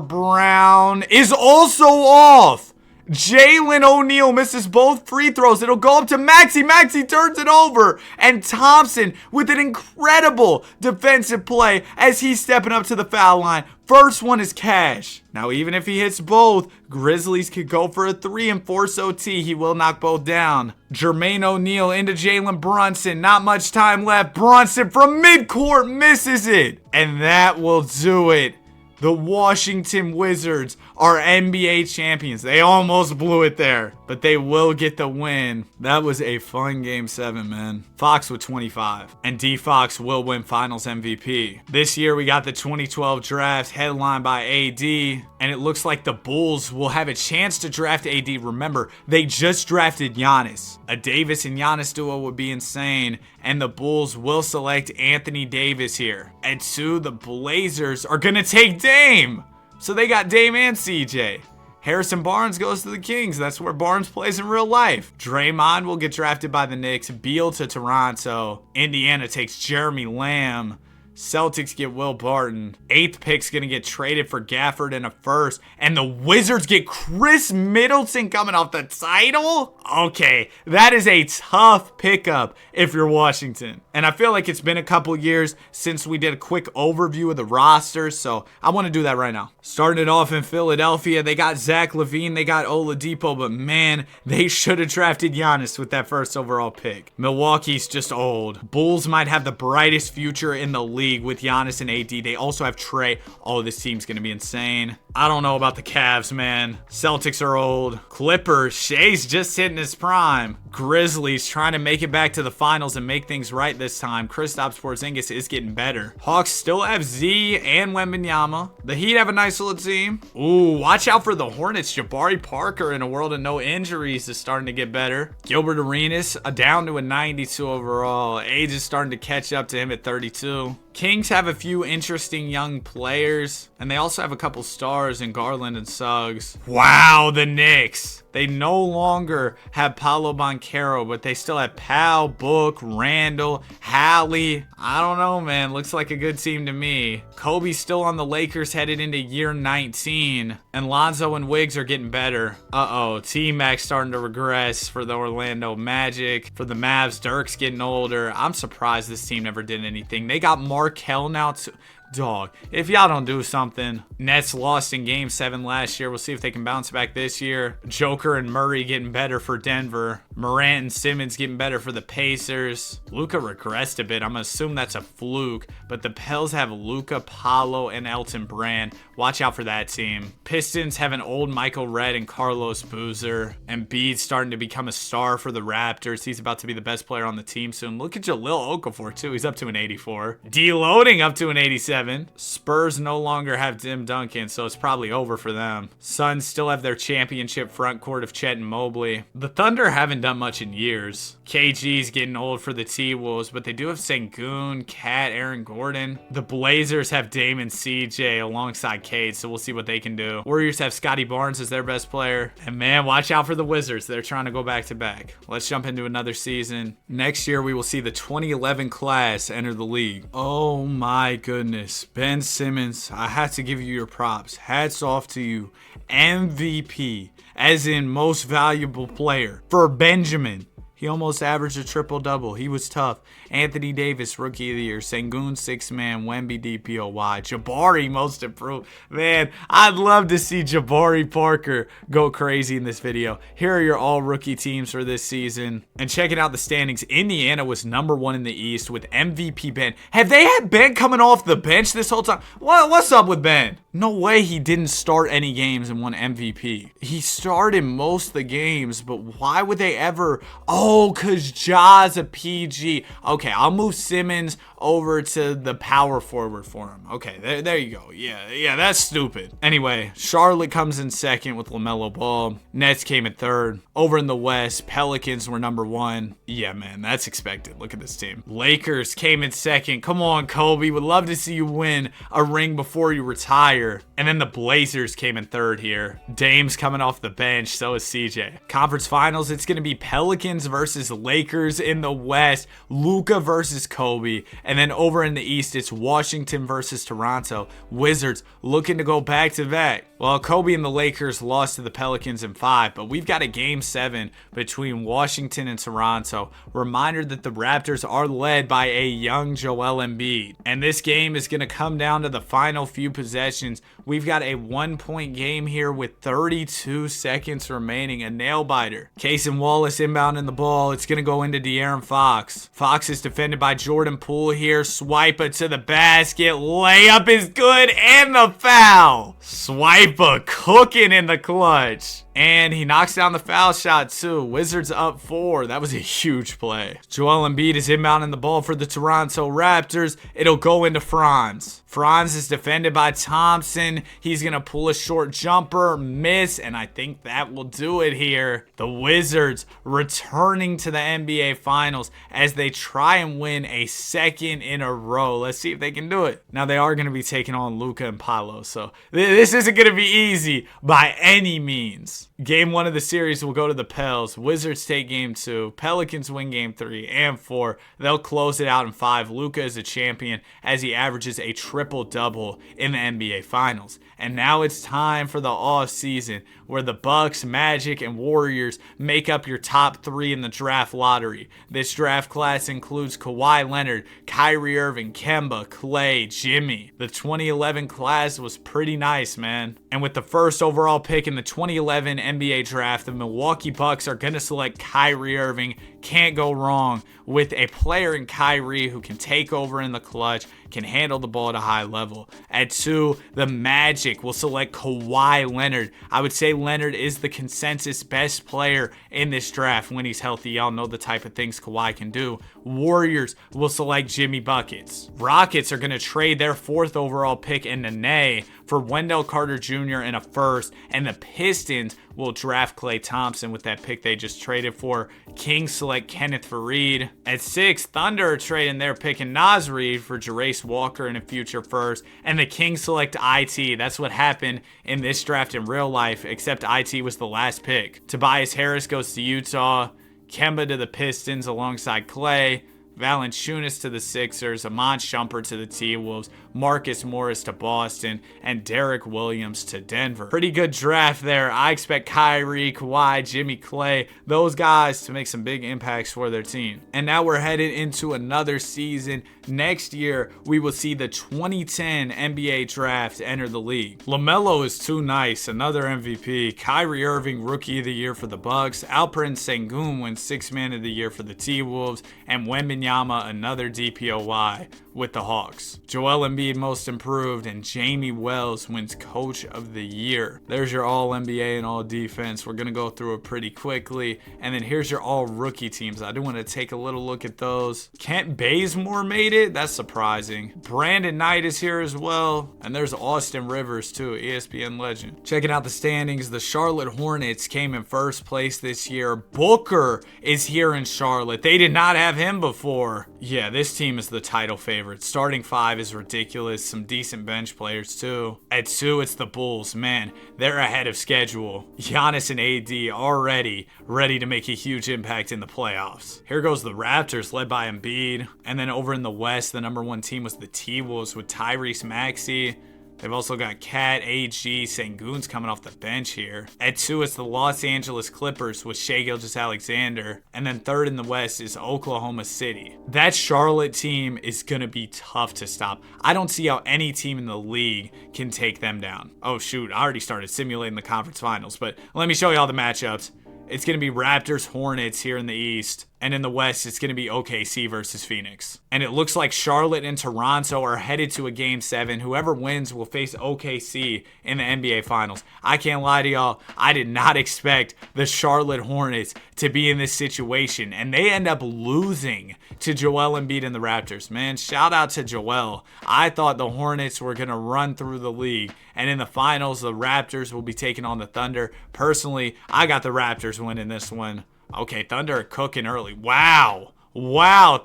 Brown is also off. Jaylen O'Neal misses both free throws. It'll go up to Maxey. Maxey turns it over. And Thompson with an incredible defensive play as he's stepping up to the foul line. First one is cash. Now, even if he hits both, Grizzlies could go for a 3 and force OT. He will knock both down. Jermaine O'Neal into Jalen Brunson. Not much time left. Brunson from midcourt misses it. And that will do it. The Washington Wizards are NBA champions. They almost blew it there, but they will get the win. That was a fun game 7, man. Fox with 25, and D Fox will win Finals MVP. This year we got the 2012 draft headlined by AD, and it looks like the Bulls will have a chance to draft AD. Remember, they just drafted Giannis. A Davis and Giannis duo would be insane, and the Bulls will select Anthony Davis here. At 2, the Blazers are gonna take Dame. So they got Dame and CJ. Harrison Barnes goes to the Kings. That's where Barnes plays in real life. Draymond will get drafted by the Knicks. Beal to Toronto. Indiana takes Jeremy Lamb. Celtics get Will Barton. 8th pick's gonna get traded for Gafford in a first. And the Wizards get Chris Middleton coming off the title? Okay, that is a tough pickup if you're Washington. And I feel like it's been a couple years since we did a quick overview of the roster, so I want to do that right now. Starting it off in Philadelphia, they got Zach LaVine, they got Oladipo, but man, they should have drafted Giannis with that first overall pick. Milwaukee's just old. Bulls might have the brightest future in the league with Giannis and AD. They also have Trey. Oh, this team's going to be insane. I don't know about the Cavs, man. Celtics are old. Clippers, Shea's just hitting his prime. Grizzlies trying to make it back to the finals and make things right this time. Kristaps Porzingis is getting better. Hawks still have Z and Wembanyama. The Heat have a nice little team. Ooh, watch out for the Hornets. Jabari Parker in a world of no injuries is starting to get better. Gilbert Arenas down to a 92 overall. Age is starting to catch up to him at 32. Kings have a few interesting young players, and they also have a couple stars in Garland and Suggs. Wow, the Knicks. They no longer have Paolo Banchero, but they still have Powell, Book, Randall, Hallie. I don't know, man. Looks like a good team to me. Kobe's still on the Lakers headed into year 19, and Lonzo and Wiggs are getting better. Uh-oh, T-Mac's starting to regress for the Orlando Magic. For the Mavs, Dirk's getting older. I'm surprised this team never did anything. They got Markelle now too. Dog, if y'all don't do something. Nets lost in game 7 last year. We'll see if they can bounce back this year. Joker and Murray getting better for Denver. Morant and Simmons getting better for the Pacers. Luka regressed a bit. I'm gonna assume that's a fluke, but the Pels have Luka, Paolo, and Elton Brand. Watch out for that team. Pistons have an old Michael Redd and Carlos Boozer. Embiid's starting to become a star for the Raptors. He's about to be the best player on the team soon. Look at Jahlil Okafor too. He's up to an 84. Deloading up to an 87. Spurs no longer have Tim Duncan, so it's probably over for them. Suns still have their championship front court of Chet and Mobley. The Thunder haven't done much in years. KG's getting old for the T-Wolves, but they do have Sengun, Cat, Aaron Gordon. The Blazers have Dame and CJ alongside Cade, so we'll see what they can do. Warriors have Scotty Barnes as their best player. And man, watch out for the Wizards. They're trying to go back to back. Let's jump into another season. Next year, we will see the 2011 class enter the league. Oh my goodness. Ben Simmons, I have to give you your props. Hats off to you. MVP, as in most valuable player for Benjamin. He almost averaged a triple-double. He was tough. Anthony Davis, Rookie of the Year. Sengun, 6-man. Wemby, DPOY. Jabari, Most Improved. Man, I'd love to see Jabari Parker go crazy in this video. Here are your all-rookie teams for this season. And checking out the standings, Indiana was #1 in the East with MVP Ben. Have they had Ben coming off the bench this whole time? What's up with Ben? No way he didn't start any games and won MVP. He started most of the games, but why would they ever... Oh, because Ja's a PG. Okay, I'll move Simmons over to the power forward for him. Okay, there you go. Yeah, that's stupid. Anyway, Charlotte comes in second with LaMelo Ball. Nets came in third. Over in the West, Pelicans were #1. Yeah, man, that's expected. Look at this team. Lakers came in second. Come on, Kobe. Would love to see you win a ring before you retire. And then the Blazers came in third here. Dame's coming off the bench. So is CJ. Conference Finals, it's going to be Pelicans versus Lakers in the West. Luka versus Kobe. And then over in the East, it's Washington versus Toronto. Wizards looking to go back to back. Well, Kobe and the Lakers lost to the Pelicans in 5, but we've got a game 7 between Washington and Toronto. Reminder that the Raptors are led by a young Joel Embiid. And this game is going to come down to the final few possessions. We've got a 1-point game here with 32 seconds remaining. A nail biter. Case and Wallace inbound in the ball. ball. It's going to go into De'Aaron Fox. Fox is defended by Jordan Poole here. Swiper to the basket. Layup is good and the foul. Swiper cooking in the clutch. And he knocks down the foul shot too. Wizards up 4. That was a huge play. Joel Embiid is inbounding the ball for the Toronto Raptors. It'll go into Franz. Franz is defended by Thompson. He's going to pull a short jumper, miss, and I think that will do it here. The Wizards returning to the NBA Finals as they try and win a second in a row. Let's see if they can do it. Now, they are going to be taking on Luka and Paolo, so this isn't going to be easy by any means. Game 1 of the series will go to the Pels. Wizards take game 2. Pelicans win game 3 and 4. They'll close it out in 5. Luka is a champion as he averages a triple-double in the NBA Finals. And now it's time for the off-season where the Bucks, Magic, and Warriors make up your top 3 in the draft lottery. This draft class includes Kawhi Leonard, Kyrie Irving, Kemba, Clay, Jimmy. The 2011 class was pretty nice, man. And with the first overall pick in the 2011 NBA draft, the Milwaukee Bucks are going to select Kyrie Irving. Can't go wrong with a player in Kyrie who can take over in the clutch, can handle the ball at a high level. At 2, the Magic will select Kawhi Leonard. I would say Leonard is the consensus best player in this draft when he's healthy. Y'all know the type of things Kawhi can do. Warriors will select Jimmy Buckets. Rockets are going to trade their 4th overall pick in Nene for Wendell Carter Jr. and a first, and the Pistons will draft Klay Thompson with that pick they just traded for. Kings select Kenneth Faried. At 6, Thunder are trading their pick in Naz Reid for Jarace Walker and a future first, and the Kings select IT. That's what happened in this draft in real life, except IT was the last pick. Tobias Harris goes to Utah. Kemba to the Pistons alongside Klay. Valanciunas to the Sixers, Iman Shumpert to the T-Wolves, Marcus Morris to Boston, and Derek Williams to Denver. Pretty good draft there. I expect Kyrie, Kawhi, Jimmy, Clay, those guys to make some big impacts for their team. And now we're headed into another season. Next year, we will see the 2010 NBA draft enter the league. LaMelo is too nice, another MVP. Kyrie Irving, Rookie of the Year for the Bucks. Alperen Sengun wins 6th Man of the Year for the T-Wolves, and Wembanyama, another DPOY with the Hawks. Joel Embiid, Most Improved, and Jamie Wells wins Coach of the Year. There's your All-NBA and All-Defense. We're going to go through it pretty quickly. And then here's your All-Rookie teams. I do want to take a little look at those. Kent Bazemore made it. That's surprising. Brandon Knight is here as well. And there's Austin Rivers too, ESPN legend. Checking out the standings, the Charlotte Hornets came in 1st place this year. Booker is here in Charlotte. They did not have him before. Yeah, this team is the title favorite. Starting 5 is ridiculous. Some decent bench players too. At 2, it's the Bulls. Man, they're ahead of schedule. Giannis and AD already ready to make a huge impact in the playoffs. Here goes the Raptors led by Embiid. And then over in the West, the number 1 team was the T-Wolves with Tyrese Maxey. They've also got Cat, AG, Sengun's coming off the bench here. At 2, it's the Los Angeles Clippers with Shai Gilgeous-Alexander. And then 3rd in the West is Oklahoma City. That Charlotte team is going to be tough to stop. I don't see how any team in the league can take them down. Oh shoot, I already started simulating the conference finals, but let me show you all the matchups. It's going to be Raptors, Hornets here in the East. And in the West, it's going to be OKC versus Phoenix. And it looks like Charlotte and Toronto are headed to a Game 7. Whoever wins will face OKC in the NBA Finals. I can't lie to y'all. I did not expect the Charlotte Hornets to be in this situation. And they end up losing to Joel Embiid and the Raptors. Man, shout out to Joel. I thought the Hornets were going to run through the league. And in the finals, the Raptors will be taking on the Thunder. Personally, I got the Raptors winning this one. Okay, Thunder are cooking early. Wow.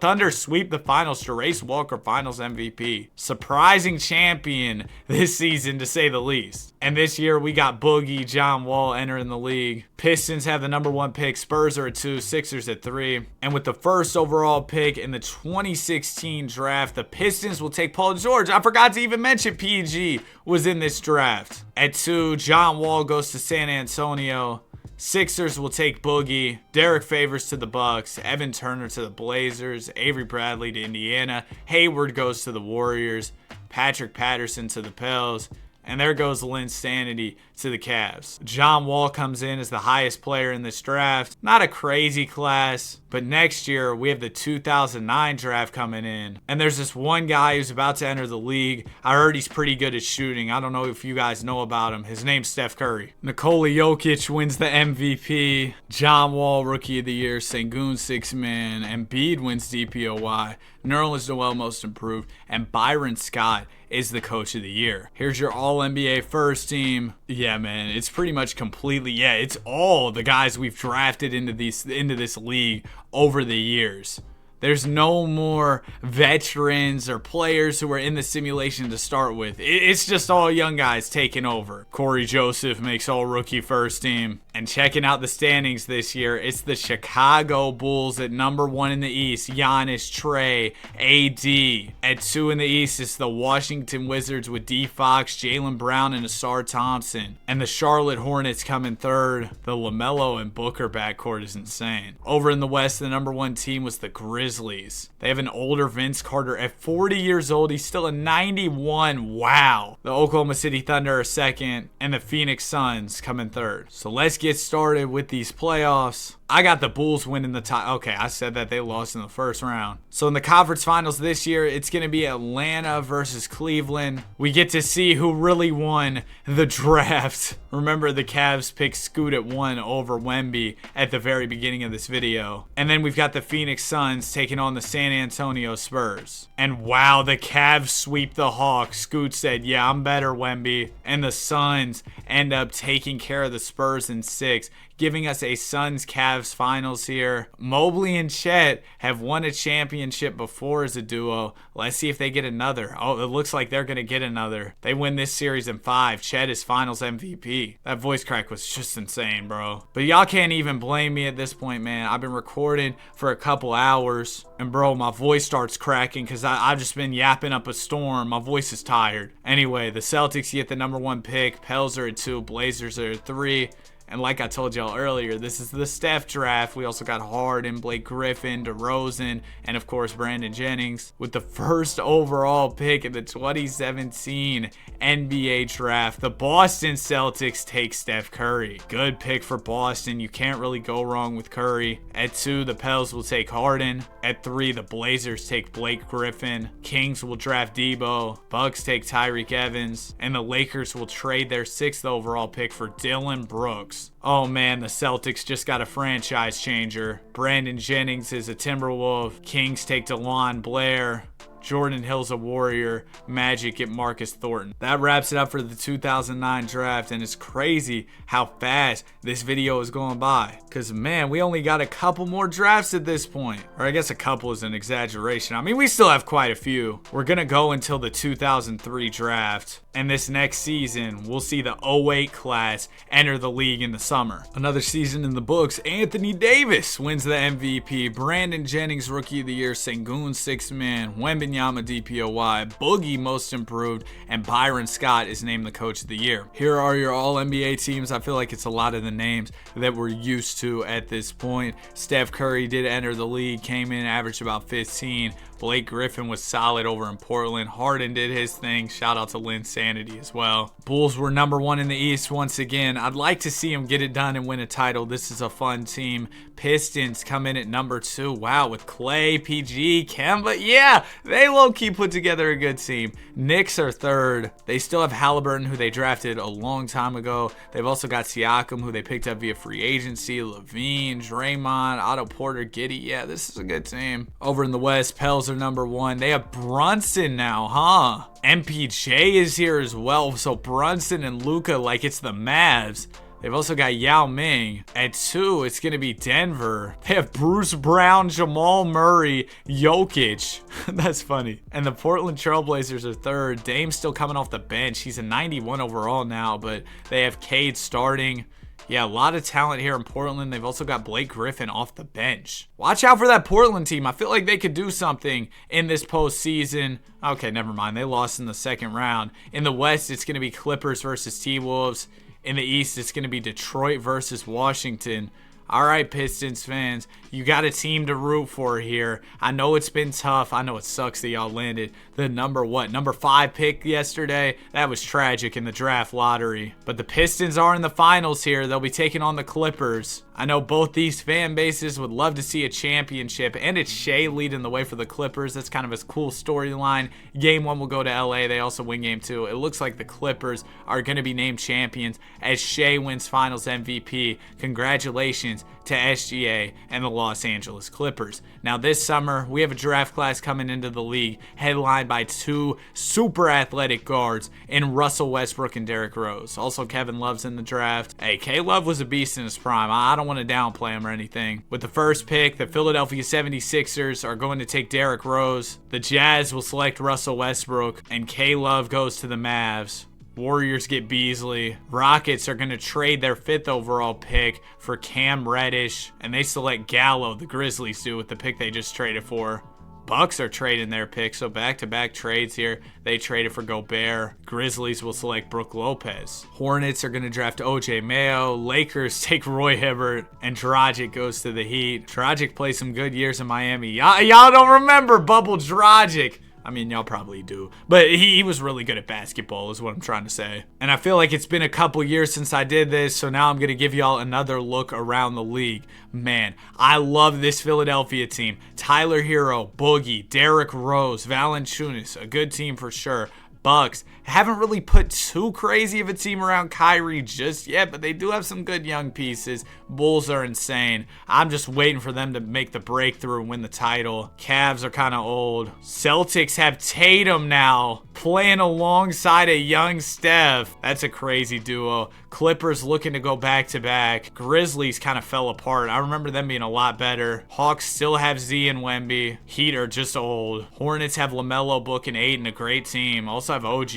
Thunder sweep the finals. Jarace Walker, finals MVP. Surprising champion this season, to say the least. And this year, we got Boogie, John Wall entering the league. Pistons have the number 1 pick. Spurs are at 2. Sixers at 3. And with the 1st overall pick in the 2016 draft, the Pistons will take Paul George. I forgot to even mention PG was in this draft. At 2, John Wall goes to San Antonio. Sixers will take Boogie, Derek Favors to the Bucks, Evan Turner to the Blazers, Avery Bradley to Indiana, Hayward goes to the Warriors, Patrick Patterson to the Pels, and there goes Lynn Sanity to the Cavs. John Wall comes in as the highest player in this draft. Not a crazy class, but next year we have the 2009 draft coming in. And there's this one guy who's about to enter the league. I heard he's pretty good at shooting. I don't know if you guys know about him. His name's Steph Curry. Nikola Jokic wins the MVP. John Wall, Rookie of the Year. Sengun, Sixth Man. Embiid wins DPOY. Nerlens Noel, Most Improved. And Byron Scott is the Coach of the Year. Here's your All-NBA first team. Yeah, man, it's pretty much completely, it's all the guys we've drafted into this league over the years. There's no more veterans or players who are in the simulation to start with. It's just all young guys taking over. Corey Joseph makes all rookie first team. And checking out the standings this year, it's the Chicago Bulls at number 1 in the East. Giannis, Trey, AD. At 2 in the East, it's the Washington Wizards with D. Fox, Jaylen Brown, and Asar Thompson. And the Charlotte Hornets come in 3rd. The LaMelo and Booker backcourt is insane. Over in the West, the number 1 team was the Grizzlies. They have an older Vince Carter. At 40 years old, he's still a 91. Wow. The Oklahoma City Thunder are 2nd, and the Phoenix Suns come in 3rd. So let's get started with these playoffs. I got the Bulls winning the tie. Okay, I said that they lost in the first round. So in the conference finals this year, it's going to be Atlanta versus Cleveland. We get to see who really won the draft. Remember, the Cavs picked Scoot at 1 over Wemby at the very beginning of this video. And then we've got the Phoenix Suns taking on the San Antonio Spurs. And wow, the Cavs sweep the Hawks. Scoot said, yeah, I'm better, Wemby. And the Suns end up taking care of the Spurs in 6, giving us a Suns-Cavs finals here. Mobley and Chet have won a championship before as a duo. Let's see if they get another. Oh, it looks like they're going to get another. They win this series in 5. Chet is finals MVP. That voice crack was just insane, bro. But y'all can't even blame me at this point, man. I've been recording for a couple hours, and bro, my voice starts cracking because I've just been yapping up a storm. My voice is tired. Anyway, the Celtics get the number 1 pick. Pels are at 2. Blazers are at 3. And like I told y'all earlier, this is the Steph draft. We also got Harden, Blake Griffin, DeRozan, and of course Brandon Jennings with the first overall pick in the 2017 NBA draft. The Boston Celtics take Steph Curry. Good pick for Boston. You can't really go wrong with Curry. At 2, the Pels will take Harden. At 3, the Blazers take Blake Griffin. Kings will draft Debo. Bucks take Tyreek Evans. And the Lakers will trade their 6th overall pick for Dylan Brooks. Oh man, the Celtics just got a franchise changer. Brandon Jennings is a Timberwolf. Kings take DeLon Blair. Jordan Hill's a Warrior. Magic get Marcus Thornton. That wraps it up for the 2009 draft, and it's crazy how fast this video is going by. Because, man, we only got a couple more drafts at this point. Or I guess a couple is an exaggeration. I mean, we still have quite a few. We're going to go until the 2003 draft. And this next season, we'll see the 08 class enter the league in the summer. Another season in the books. Anthony Davis wins the MVP. Brandon Jennings, Rookie of the Year. Sengun, 6th Man. Wembanyama, DPOY. Boogie, Most Improved. And Byron Scott is named the Coach of the Year. Here are your All-NBA teams. I feel like it's a lot of the names that we're used to at this point. Steph Curry did enter the league. Came in, averaged about 15. Blake Griffin was solid over in Portland. Harden did his thing. Shout out to Lynn Sanity as well. Bulls were number 1 in the East once again. I'd like to see them get it done and win a title. This is a fun team. Pistons come in at number 2. Wow, with Clay, PG, Kemba. Yeah, they low-key put together a good team. Knicks are 3rd. They still have Halliburton, who they drafted a long time ago. They've also got Siakam, who they picked up via free agency. Levine, Draymond, Otto Porter, Giddey. Yeah, this is a good team. Over in the West, Pels are number 1. They have Brunson now, huh? MPJ is here as well. So Brunson and Luka, like it's the Mavs. They've also got Yao Ming. At 2, it's going to be Denver. They have Bruce Brown, Jamal Murray, Jokic. That's funny. And the Portland Trailblazers are 3rd. Dame's still coming off the bench. He's a 91 overall now, but they have Cade starting. Yeah, a lot of talent here in Portland. They've also got Blake Griffin off the bench. Watch out for that Portland team. I feel like they could do something in this postseason. Okay, never mind. They lost in the 2nd round. In the West, it's going to be Clippers versus T-Wolves. In the East, it's going to be Detroit versus Washington. All right, Pistons fans, you got a team to root for here. I know it's been tough. I know it sucks that y'all landed the number 5 pick yesterday. That was tragic in the draft lottery. But the Pistons are in the finals here. They'll be taking on the Clippers. I know both these fan bases would love to see a championship, and it's Shea leading the way for the Clippers. That's kind of a cool storyline. Game 1 will go to LA. They also win Game 2. It looks like the Clippers are going to be named champions as Shea wins Finals MVP. Congratulations to SGA and the Los Angeles Clippers. Now this summer, we have a draft class coming into the league headlined by 2 super athletic guards in Russell Westbrook and Derrick Rose. Also, Kevin Love's in the draft. Hey, K-Love was a beast in his prime. I don't want to downplay him or anything. With the first pick, the Philadelphia 76ers are going to take Derrick Rose. The Jazz will select Russell Westbrook, and K-Love goes to the Mavs. Warriors get Beasley. Rockets are going to trade their 5th overall pick for Cam Reddish, and they select Gallo. The Grizzlies do with the pick they just traded for. Bucks are trading their pick, so back-to-back trades here. They traded for Gobert. Grizzlies will select Brook Lopez. Hornets are going to draft OJ Mayo. Lakers take Roy Hibbert, and Dragic goes to the Heat. Dragic played some good years in Miami. Y'all don't remember Bubble Dragic. I mean, y'all probably do. But he was really good at basketball is what I'm trying to say. And I feel like it's been a couple years since I did this, so now I'm going to give y'all another look around the league. Man, I love this Philadelphia team. Tyler Hero, Boogie, Derrick Rose, Valanciunas, a good team for sure. Bucks haven't really put too crazy of a team around Kyrie just yet, but they do have some good young pieces. Bulls are insane. I'm just waiting for them to make the breakthrough and win the title. Cavs are kind of old. Celtics have Tatum now playing alongside a young Steph. That's a crazy duo. Clippers looking to go back-to-back. Grizzlies kind of fell apart. I remember them being a lot better. Hawks still have Z and Wemby. Heat are just old. Hornets have LaMelo, Book, and Ayton, a great team. Also have OG.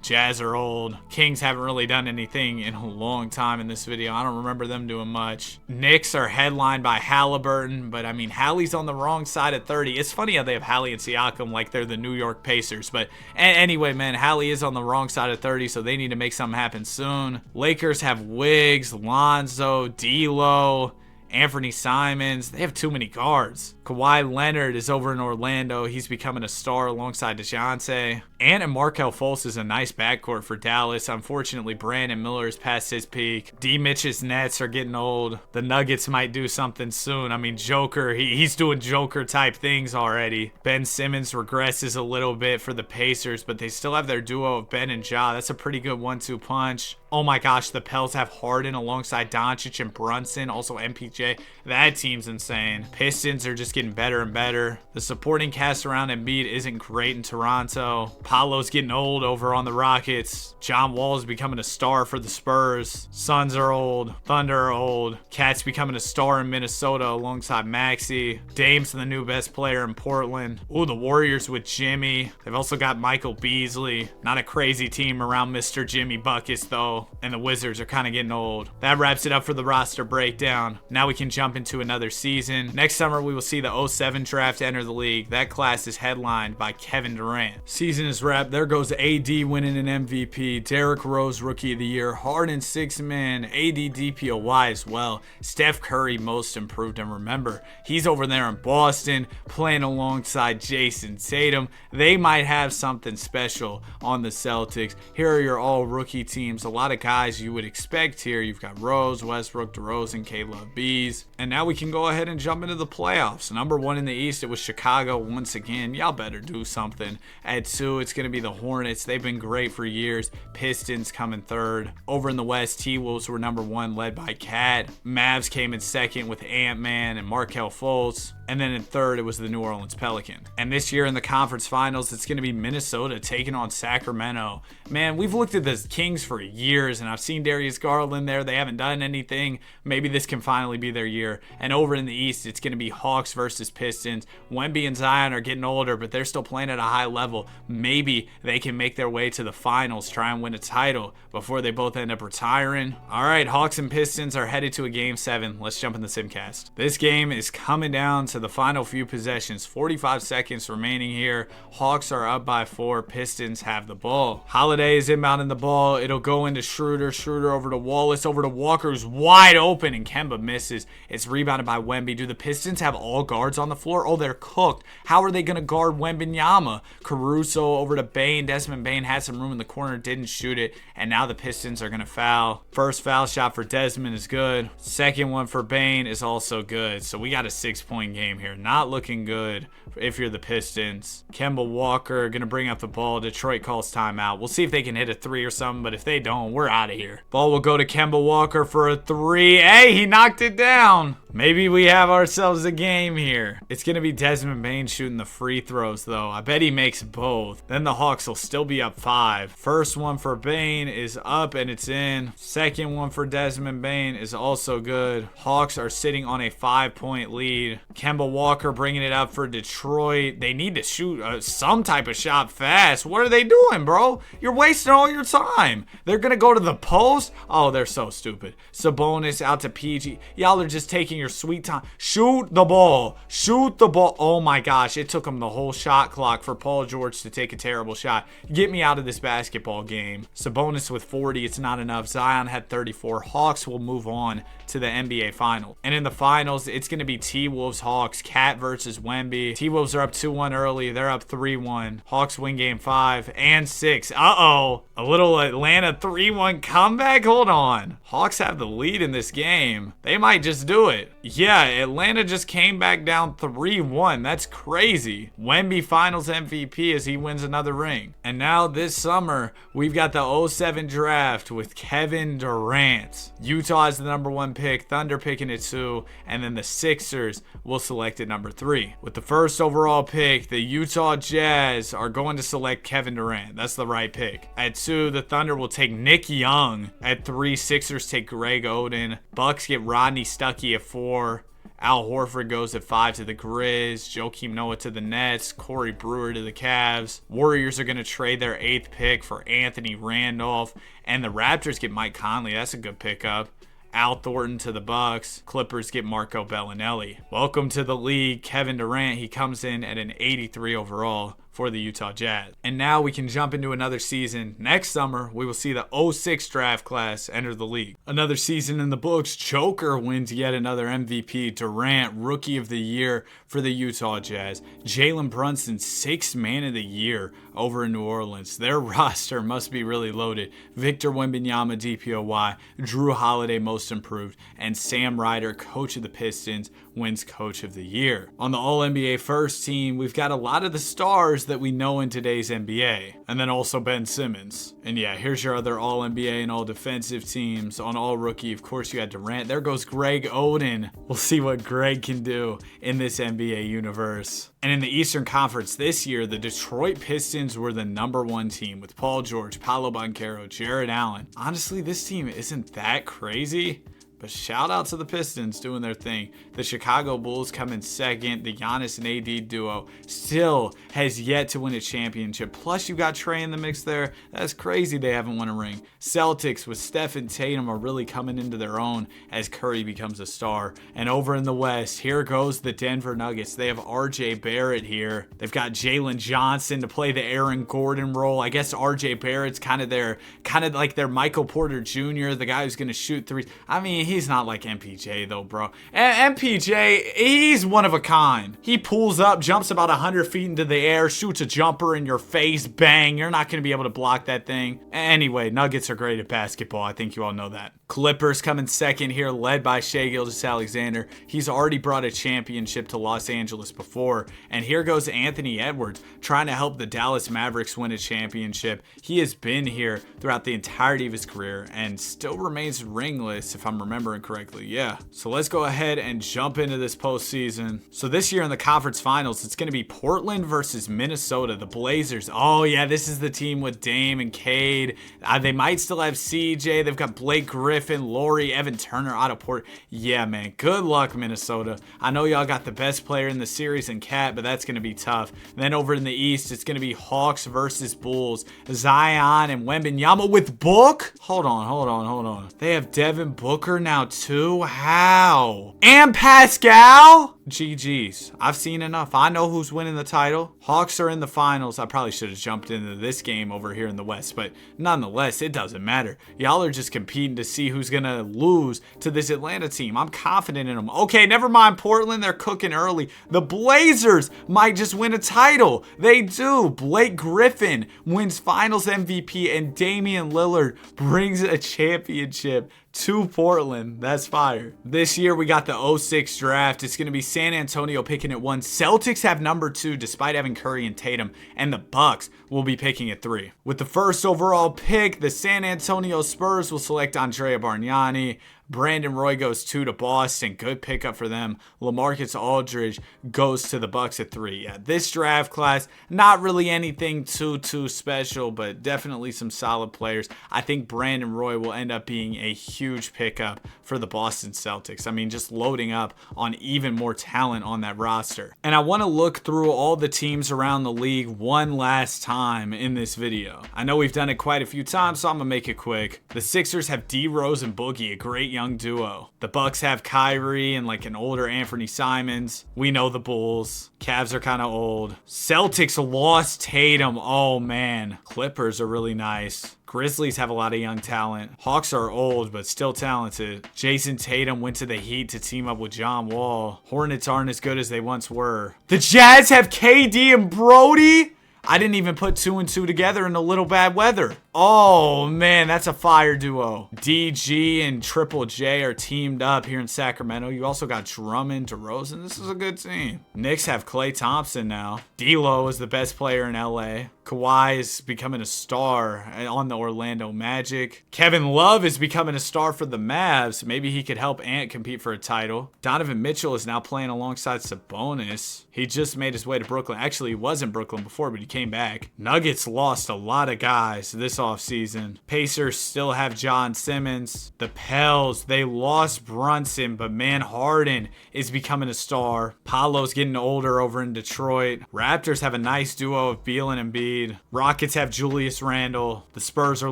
Jazz are old. Kings haven't really done anything in a long time in this video. I don't remember them doing much. Knicks are headlined by Halliburton, but I mean, Hallie's on the wrong side of 30. It's funny how they have Hallie and Siakam like they're the New York Pacers, but anyway, man, Hallie is on the wrong side of 30, so they need to make something happen soon. Lakers have Wiggs, Lonzo, D'Lo, Anthony Simons. They have too many guards. Kawhi Leonard is over in Orlando. He's becoming a star alongside DeJounte. And Markelle Fultz is a nice backcourt for Dallas. Unfortunately, Brandon Miller is past his peak. D. Mitch's Nets are getting old. The Nuggets might do something soon. I mean, Joker, he's doing Joker-type things already. Ben Simmons regresses a little bit for the Pacers, but they still have their duo of Ben and Ja. That's a pretty good 1-2 punch. Oh my gosh, the Pels have Harden alongside Doncic and Brunson, also MPJ. That team's insane. Pistons are just getting better and better. The supporting cast around Embiid isn't great in Toronto. Paolo's getting old over on the Rockets. John Wall is becoming a star for the Spurs. Suns are old. Thunder are old. Cat's becoming a star in Minnesota alongside Maxey. Dame's the new best player in Portland. Ooh, the Warriors with Jimmy. They've also got Michael Beasley. Not a crazy team around Mr. Jimmy Buckets though. And the Wizards are kind of getting old. That wraps it up for the roster breakdown. Now we can jump into another season. Next summer, we will see the 07 draft enter the league. That class is headlined by Kevin Durant. Season is wrapped. There goes AD winning an MVP. Derrick Rose, Rookie of the Year. Harden, 6th man. AD DPOY as well. Steph Curry, most improved. And remember, he's over there in Boston playing alongside Jason Tatum. They might have something special on the Celtics. Here are your all-rookie teams. A lot of guys you would expect here. You've got Rose, Westbrook, DeRozan, Caleb Bees. And now we can go ahead and jump into the playoffs. Number 1 in the East, it was Chicago once again. Y'all better do something. At 2, it's going to be the Hornets. They've been great for years. Pistons coming 3rd. Over in the West, T-Wolves were number 1, led by Cat. Mavs came in 2nd with Ant-Man and Markelle Fultz. And then in 3rd, it was the New Orleans Pelicans. And this year in the conference finals, it's going to be Minnesota taking on Sacramento. Man, we've looked at the Kings for years, and I've seen Darius Garland there. They haven't done anything. Maybe this can finally be their year. And over in the East, it's going to be Hawks versus Pistons. Wemby and Zion are getting older, but they're still playing at a high level. Maybe they can make their way to the finals, try and win a title before they both end up retiring. All right, Hawks and Pistons are headed to a Game 7. Let's jump in the Simcast. This game is coming down to the final few possessions. 45 seconds remaining here. Hawks are up by 4. Pistons have the ball. Holiday is inbounding the ball. It'll go into Schroeder. Schroeder over to Wallace. Over to Walker, who's wide open, and Kemba misses. It's rebounded by Wemby. Do the Pistons have all guards on the floor? Oh, they're cooked. How are they going to guard Wembanyama? Caruso over to Bane. Desmond Bane had some room in the corner, didn't shoot it, and now the Pistons are going to foul. First foul shot for Desmond is good. Second one for Bane is also good. So we got a 6-point game here. Not looking good if you're the Pistons. Kemba Walker going to bring up the ball. Detroit calls timeout. We'll see if they can hit a 3 or something, but if they don't, we're out of here. Ball will go to Kemba Walker for a 3. Hey, he knocked it down. Maybe we have ourselves a game here. It's going to be Desmond Bane shooting the free throws, though. I bet he makes both. Then the Hawks will still be up 5. First one for Bane is up, and it's in. Second one for Desmond Bane is also good. Hawks are sitting on a 5-point lead. Kemba Walker bringing it up for Detroit. They need to shoot some type of shot fast. What are they doing, bro? You're wasting all your time. They're going to go to the post? Oh, they're so stupid. Sabonis out to PG. Y'all are just taking your sweet time. Shoot the ball. Shoot the ball. Oh my gosh. It took him the whole shot clock for Paul George to take a terrible shot. Get me out of this basketball game. Sabonis with 40. It's not enough. Zion had 34. Hawks will move on to the NBA final. And in the finals, it's going to be T-Wolves Hawks. Cat versus Wemby. T-Wolves are up 2-1 early. They're up 3-1. Hawks win game 5 and 6. Uh-oh. A little Atlanta 3-1 comeback? Hold on. Hawks have the lead in this game. They might just do it. Yeah, Atlanta just came back down 3-1. That's crazy. Wemby finals MVP as he wins another ring. And now this summer, we've got the 07 draft with Kevin Durant. Utah is the number 1 pick, Thunder picking at 2, and then the Sixers will select at number 3. With the first overall pick, the Utah Jazz are going to select Kevin Durant. That's the right pick. At 2, the Thunder will take Nick Young. At 3, Sixers take Greg Oden. Bucks get Rodney Stuckey at 4. Al Horford goes at 5 to the Grizz. Joakim Noah to the Nets. Corey Brewer to the Cavs. Warriors are going to trade their 8th pick for Anthony Randolph. And the Raptors get Mike Conley. That's a good pickup. Al Thornton to the Bucks. Clippers get Marco Bellinelli. Welcome to the league, Kevin Durant. He comes in at an 83 overall for the Utah Jazz. And now we can jump into another season. Next summer, we will see the 06 draft class enter the league. Another season in the books. Joker wins yet another MVP. Durant, Rookie of the Year for the Utah Jazz. Jalen Brunson, 6th Man of the Year over in New Orleans. Their roster must be really loaded. Victor Wembanyama, DPOY. Drew Holiday, Most Improved. And Sam Ryder, Coach of the Pistons, wins Coach of the Year. On the All-NBA First Team, we've got a lot of the stars that we know in today's NBA. And then also Ben Simmons. And yeah, here's your other All-NBA and All-Defensive teams. On All-Rookie, of course, you had Durant. There goes Greg Oden. We'll see what Greg can do in this NBA universe. And in the Eastern Conference this year, the Detroit Pistons were the number 1 team with Paul George, Paolo Banchero, Jared Allen. Honestly, this team isn't that crazy. But shout out to the Pistons doing their thing. The Chicago Bulls come in second. The Giannis and AD duo still has yet to win a championship. Plus, you got Trey in the mix there. That's crazy they haven't won a ring. Celtics with Steph and Tatum are really coming into their own as Curry becomes a star. And over in the West, here goes the Denver Nuggets. They have RJ Barrett here. They've got Jalen Johnson to play the Aaron Gordon role. I guess RJ Barrett's kind of like their Michael Porter Jr., the guy who's going to shoot threes. I mean, he's not like MPJ though, bro. MPJ, he's one of a kind. He pulls up, jumps about 100 feet into the air, shoots a jumper in your face, bang. You're not going to be able to block that thing. Anyway, Nuggets are great at basketball. I think you all know that. Clippers come in second here, led by Shai Gilgeous-Alexander. He's already brought a championship to Los Angeles before. And here goes Anthony Edwards trying to help the Dallas Mavericks win a championship. He has been here throughout the entirety of his career and still remains ringless, if I'm remembering correctly. Yeah. So let's go ahead and jump into this postseason. So this year in the conference finals, it's going to be Portland versus Minnesota, the Blazers. Oh yeah, this is the team with Dame and Cade. They might still have CJ. They've got Blake Griffin, Laurie, Evan Turner, Otto Porter. Yeah, man. Good luck, Minnesota. I know y'all got the best player in the series in Cat, but that's going to be tough. Then over in the East, it's going to be Hawks versus Bulls. Zion and Wembanyama with Book? Hold on. They have Devin Booker now too? How? And Pascal? GG's. I've seen enough. I know who's winning the title. Hawks are in the finals. I probably should have jumped into this game over here in the West, but nonetheless, it doesn't matter. Y'all are just competing to see who's going to lose to this Atlanta team. I'm confident in them. Okay, never mind Portland. They're cooking early. The Blazers might just win a title. They do. Blake Griffin wins finals MVP, and Damian Lillard brings a championship to Portland. That's fire. This year we got the 06 draft. It's going to be San Antonio picking at 1. Celtics have number 2 despite having Curry and Tatum, and the Bucks will be picking at 3. With the first overall pick, the San Antonio Spurs will select Andrea Bargnani. Brandon Roy goes 2 to Boston. Good pickup for them. LaMarcus Aldridge goes to the Bucks at 3. Yeah, this draft class, not really anything too special, but definitely some solid players. I think Brandon Roy will end up being a huge pickup for the Boston Celtics. I mean, just loading up on even more talent on that roster. And I want to look through all the teams around the league one last time in this video. I know we've done it quite a few times, so I'm going to make it quick. The Sixers have D Rose and Boogie, a great young duo. The Bucks have Kyrie and like an older Anthony Simons. We know the Bulls. Cavs are kind of old. Celtics lost Tatum. Oh man. Clippers are really nice. Grizzlies have a lot of young talent. Hawks are old, but still talented. Jason Tatum went to the Heat to team up with John Wall. Hornets aren't as good as they once were. The Jazz have KD and Brody? I didn't even put 2 and 2 together in a little bad weather. Oh, man, that's a fire duo. DG and Triple J are teamed up here in Sacramento. You also got Drummond, DeRozan. This is a good team. Knicks have Klay Thompson now. D'Lo is the best player in LA. Kawhi is becoming a star on the Orlando Magic. Kevin Love is becoming a star for the Mavs. Maybe he could help Ant compete for a title. Donovan Mitchell is now playing alongside Sabonis. He just made his way to Brooklyn. Actually, he was in Brooklyn before, but he came back. Nuggets lost a lot of guys this offseason. Pacers still have John Simmons. The Pels, they lost Brunson, but man, Harden is becoming a star. Paolo's getting older over in Detroit. Raptors have a nice duo of Beal and Embiid. Rockets have Julius Randle. The Spurs are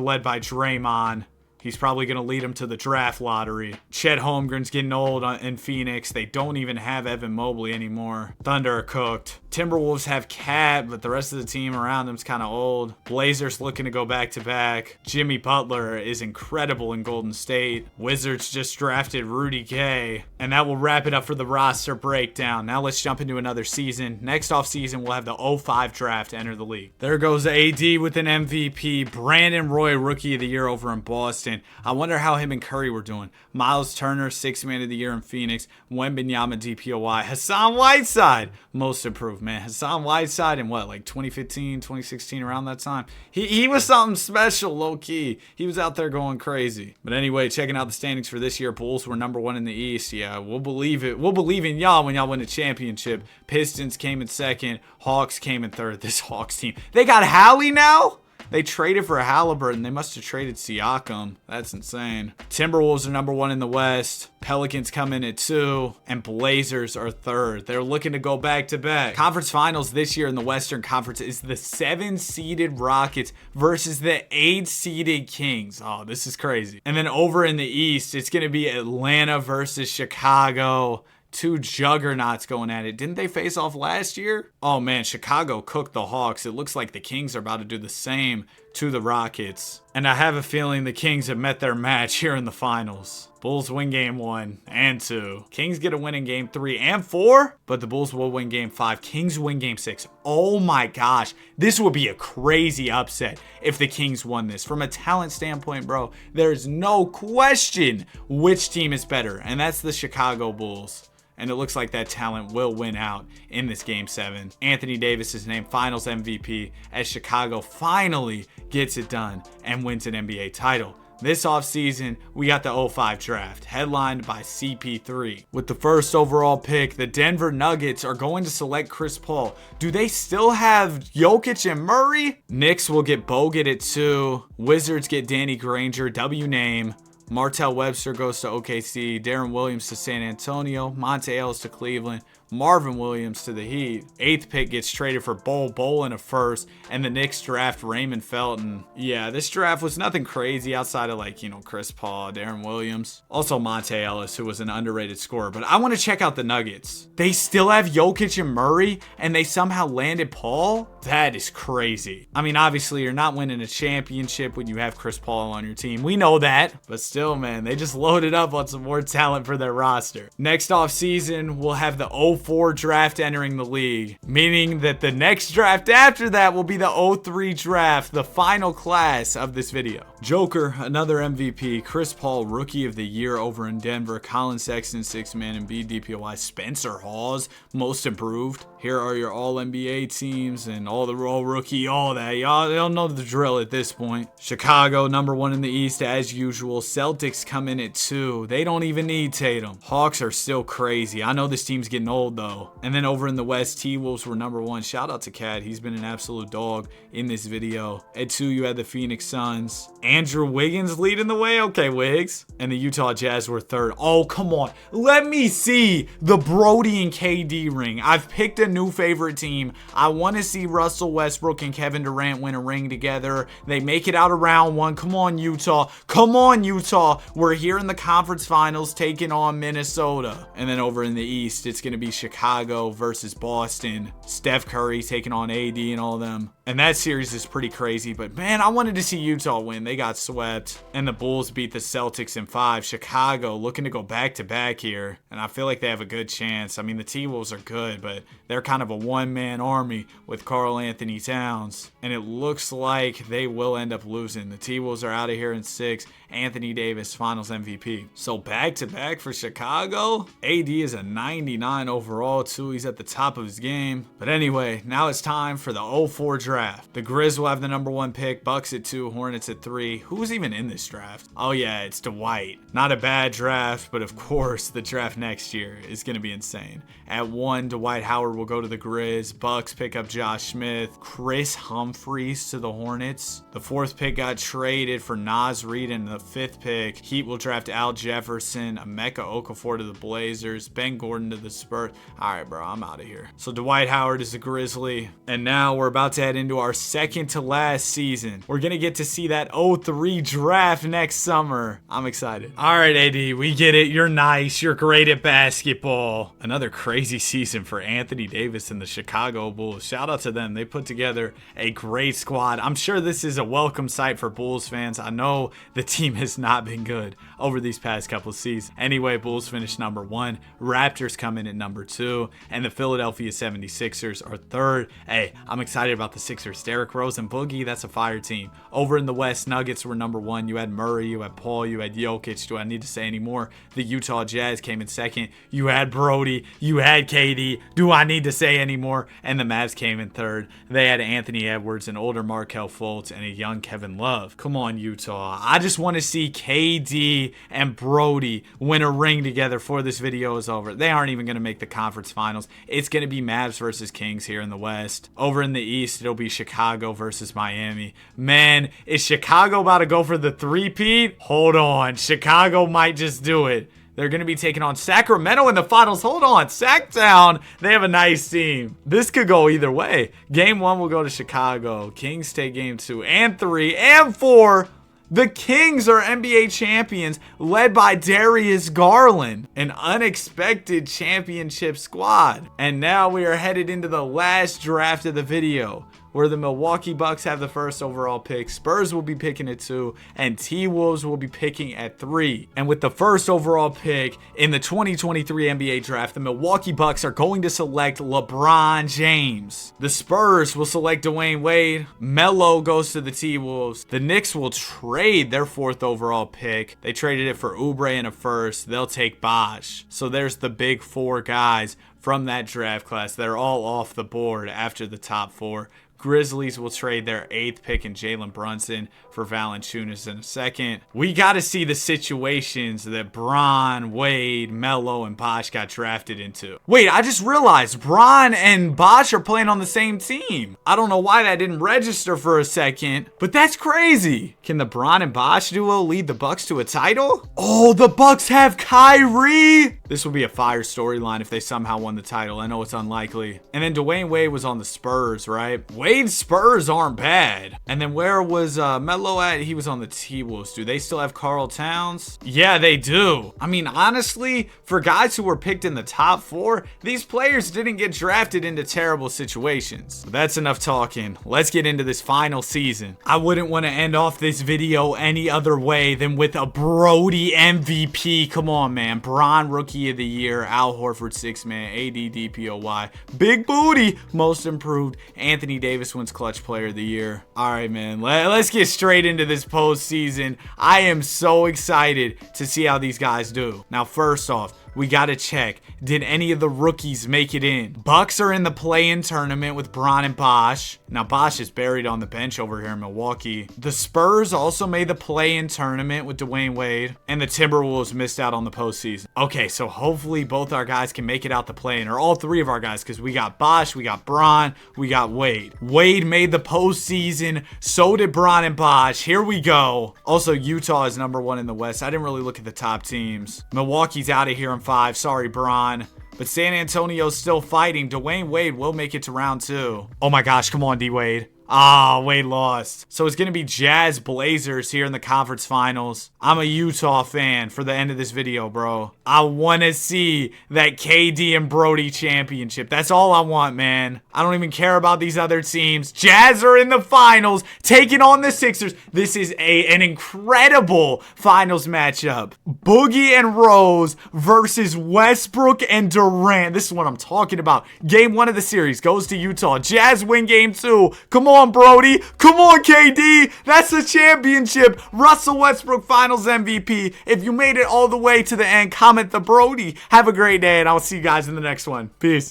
led by Draymond. He's probably going to lead them to the draft lottery. Chet Holmgren's getting old in Phoenix. They don't even have Evan Mobley anymore. Thunder are cooked. Timberwolves have Cat, but the rest of the team around them's kind of old. Blazers looking to go back-to-back. Jimmy Butler is incredible in Golden State. Wizards just drafted Rudy Gay. And that will wrap it up for the roster breakdown. Now let's jump into another season. Next offseason, we'll have the 05 draft to enter the league. There goes AD with an MVP. Brandon Roy, Rookie of the Year over in Boston. I wonder how him and Curry were doing. Miles Turner, 6th Man of the Year in Phoenix. Wembanyama, DPOY. Hassan Whiteside, most improved, man. Hassan Whiteside in what, like 2015, 2016, around that time? He was something special, low-key. He was out there going crazy. But anyway, checking out the standings for this year, Bulls were number 1 in the East. Yeah, we'll believe it. We'll believe in y'all when y'all win a championship. Pistons came in 2nd. Hawks came in 3rd. This Hawks team. They got Hallie now? They traded for Halliburton. They must have traded Siakam. That's insane. Timberwolves are number 1 in the West. Pelicans come in at 2. And Blazers are 3rd. They're looking to go back-to-back. Conference finals this year in the Western Conference is the 7-seeded Rockets versus the 8-seeded Kings. Oh, this is crazy. And then over in the East, it's going to be Atlanta versus Chicago. 2 juggernauts going at it. Didn't they face off last year? Oh man, Chicago cooked the Hawks. It looks like the Kings are about to do the same to the Rockets. And I have a feeling the Kings have met their match here in the finals. Bulls win game 1 and 2. Kings get a win in game 3 and 4, but the Bulls will win game 5. Kings win game 6. Oh my gosh, this would be a crazy upset if the Kings won this. From a talent standpoint, bro, there's no question which team is better, and that's the Chicago Bulls. And it looks like that talent will win out in this Game 7. Anthony Davis is named Finals MVP as Chicago finally gets it done and wins an NBA title. This offseason, we got the 05 draft, headlined by CP3. With the first overall pick, the Denver Nuggets are going to select Chris Paul. Do they still have Jokic and Murray? Knicks will get Bogut at 2. Wizards get Danny Granger, W name. Martell Webster goes to OKC, Darren Williams to San Antonio, Monte Ellis to Cleveland, Marvin Williams to the Heat. 8th pick gets traded for Bol in a first, and the Knicks draft Raymond Felton. Yeah, this draft was nothing crazy outside of like, Chris Paul, Darren Williams. Also Monte Ellis, who was an underrated scorer. But I want to check out the Nuggets. They still have Jokic and Murray, and they somehow landed Paul? That is crazy. I mean, obviously, you're not winning a championship when you have Chris Paul on your team. We know that. But still, man, they just loaded up on some more talent for their roster. Next off season, we'll have the 04 draft entering the league, meaning that the next draft after that will be the 03 draft, the final class of this video. Joker, another MVP. Chris Paul, Rookie of the Year over in Denver. Colin Sexton, 6-man and B DPOI. Spencer Hawes, Most Improved. Here are your All-NBA teams and all the All-Rookie, all that. Y'all know the drill at this point. Chicago, number 1 in the East as usual. Celtics come in at 2. They don't even need Tatum. Hawks are still crazy. I know this team's getting old though. And then over in the West, T-Wolves were number 1. Shout out to Cat. He's been an absolute dog in this video. At 2, you had the Phoenix Suns. Andrew Wiggins leading the way. Okay, Wiggs. And the Utah Jazz were 3rd. Oh, come on. Let me see the Brody and KD ring. I've picked a new favorite team. I want to see Russell Westbrook and Kevin Durant win a ring together. They make it out of round 1. Come on, Utah. Come on, Utah. We're here in the conference finals taking on Minnesota. And then over in the East, it's going to be Chicago versus Boston. Steph Curry taking on AD and all them. And that series is pretty crazy, but man, I wanted to see Utah win. They got swept, and the Bulls beat the Celtics in 5. Chicago looking to go back-to-back here, and I feel like they have a good chance. I mean, the T-Wolves are good, but they're kind of a one-man army with Karl Anthony Towns, and it looks like they will end up losing. The T-Wolves are out of here in 6. Anthony Davis, Finals MVP. So back-to-back for Chicago. AD is a 99 overall, too. He's at the top of his game. But anyway, now it's time for the 04 draft. The Grizz will have the number 1 pick. Bucks at 2, Hornets at 3. Who's even in this draft? Oh yeah, it's Dwight. Not a bad draft, but of course, the draft next year is going to be insane. At 1, Dwight Howard will go to the Grizz. Bucks pick up Josh Smith. Chris Humphries to the Hornets. The 4th pick got traded for Naz Reid, and the 5th pick, Heat will draft Al Jefferson, Emeka Okafor to the Blazers, Ben Gordon to the Spurs. All right, bro, I'm out of here. So Dwight Howard is a Grizzly, and now we're about to head into our second to last season. We're gonna get to see that 03 draft next summer. I'm excited. All right, AD, we get it. You're nice. You're great at basketball. Another crazy season for Anthony Davis and the Chicago Bulls. Shout out to them. They put together a great squad. I'm sure this is a welcome sight for Bulls fans. I know the team has not been good over these past couple of seasons. Anyway, Bulls finished number 1. Raptors come in at number 2. And the Philadelphia 76ers are 3rd. Hey, I'm excited about the Sixers. Derrick Rose and Boogie, that's a fire team. Over in the West, Nuggets were number 1. You had Murray, you had Paul, you had Jokic. Do I need to say any more? The Utah Jazz came in 2nd. You had Brody, you had KD. Do I need to say any more? And the Mavs came in 3rd. They had Anthony Edwards, an older Markelle Fultz, and a young Kevin Love. Come on, Utah. I just want to see KD and Brody win a ring together before this video is over. They aren't even going to make the conference finals. It's going to be Mavs versus Kings here in the West. Over in the East, it'll be Chicago versus Miami. Man, is Chicago about to go for the three-peat? Hold on. Chicago might just do it. They're going to be taking on Sacramento in the finals. Hold on. Sacktown. They have a nice team. This could go either way. Game 1 will go to Chicago. Kings take game 2 and 3 and 4. The Kings are NBA champions, led by Darius Garland, an unexpected championship squad. And now we are headed into the last draft of the video, where the Milwaukee Bucks have the 1st overall pick, Spurs will be picking at 2, and T-Wolves will be picking at 3. And with the 1st overall pick in the 2023 NBA draft, the Milwaukee Bucks are going to select LeBron James. The Spurs will select Dwayne Wade. Melo goes to the T-Wolves. The Knicks will trade their 4th overall pick. They traded it for Oubre and a 1st. They'll take Bosh. So there's the big 4 guys from that draft class. They're all off the board after the top 4. Grizzlies will trade their 8th pick in Jalen Brunson for Valanciunas in a second. We got to see the situations that Bron, Wade, Melo, and Bosh got drafted into. Wait, I just realized Bron and Bosh are playing on the same team. I don't know why that didn't register for a second, but that's crazy. Can the Bron and Bosh duo lead the Bucks to a title? Oh, the Bucks have Kyrie. This would be a fire storyline if they somehow won the title. I know it's unlikely. And then Dwayne Wade was on the Spurs, right? Wade's Spurs aren't bad. And then where was Melo at? He was on the T-Wolves. Do they still have Karl Towns? Yeah, they do. I mean, honestly, for guys who were picked in the top 4, these players didn't get drafted into terrible situations. But that's enough talking. Let's get into this final season. I wouldn't want to end off this video any other way than with a Brody MVP. Come on, man. Bron Rookie of the Year, Al Horford 6-man, AD DPOY, Big Booty, Most Improved, Anthony Davis wins Clutch Player of the Year. All right, man, let's get straight into this postseason. I am so excited to see how these guys do. Now, first off, we gotta check, did any of the rookies make it in? Bucks are in the play-in tournament with Bron and Bosh. Now, Bosh is buried on the bench over here in Milwaukee. The Spurs also made the play-in tournament with Dwayne Wade. And the Timberwolves missed out on the postseason. Okay, so hopefully both our guys can make it out the play-in, or all 3 of our guys, because we got Bosh, we got Bron, we got Wade. Wade made the postseason, so did Bron and Bosh. Here we go. Also, Utah is number 1 in the West. I didn't really look at the top teams. Milwaukee's out of here in 5. Sorry, Bron. But San Antonio's still fighting. Dwayne Wade will make it to round 2. Oh my gosh, come on, D-Wade. Ah, Wade lost. So it's going to be Jazz Blazers here in the conference finals. I'm a Utah fan for the end of this video, bro. I want to see that KD and Brody championship. That's all I want, man. I don't even care about these other teams. Jazz are in the finals, taking on the Sixers. This is an incredible finals matchup. Boogie and Rose versus Westbrook and Durant. This is what I'm talking about. Game 1 of the series goes to Utah. Jazz win game 2. Come on, Brody. Come on, KD. That's the championship. Russell Westbrook Finals MVP. If you made it all the way to the end, comment the Brody. Have a great day, and I'll see you guys in the next one. Peace.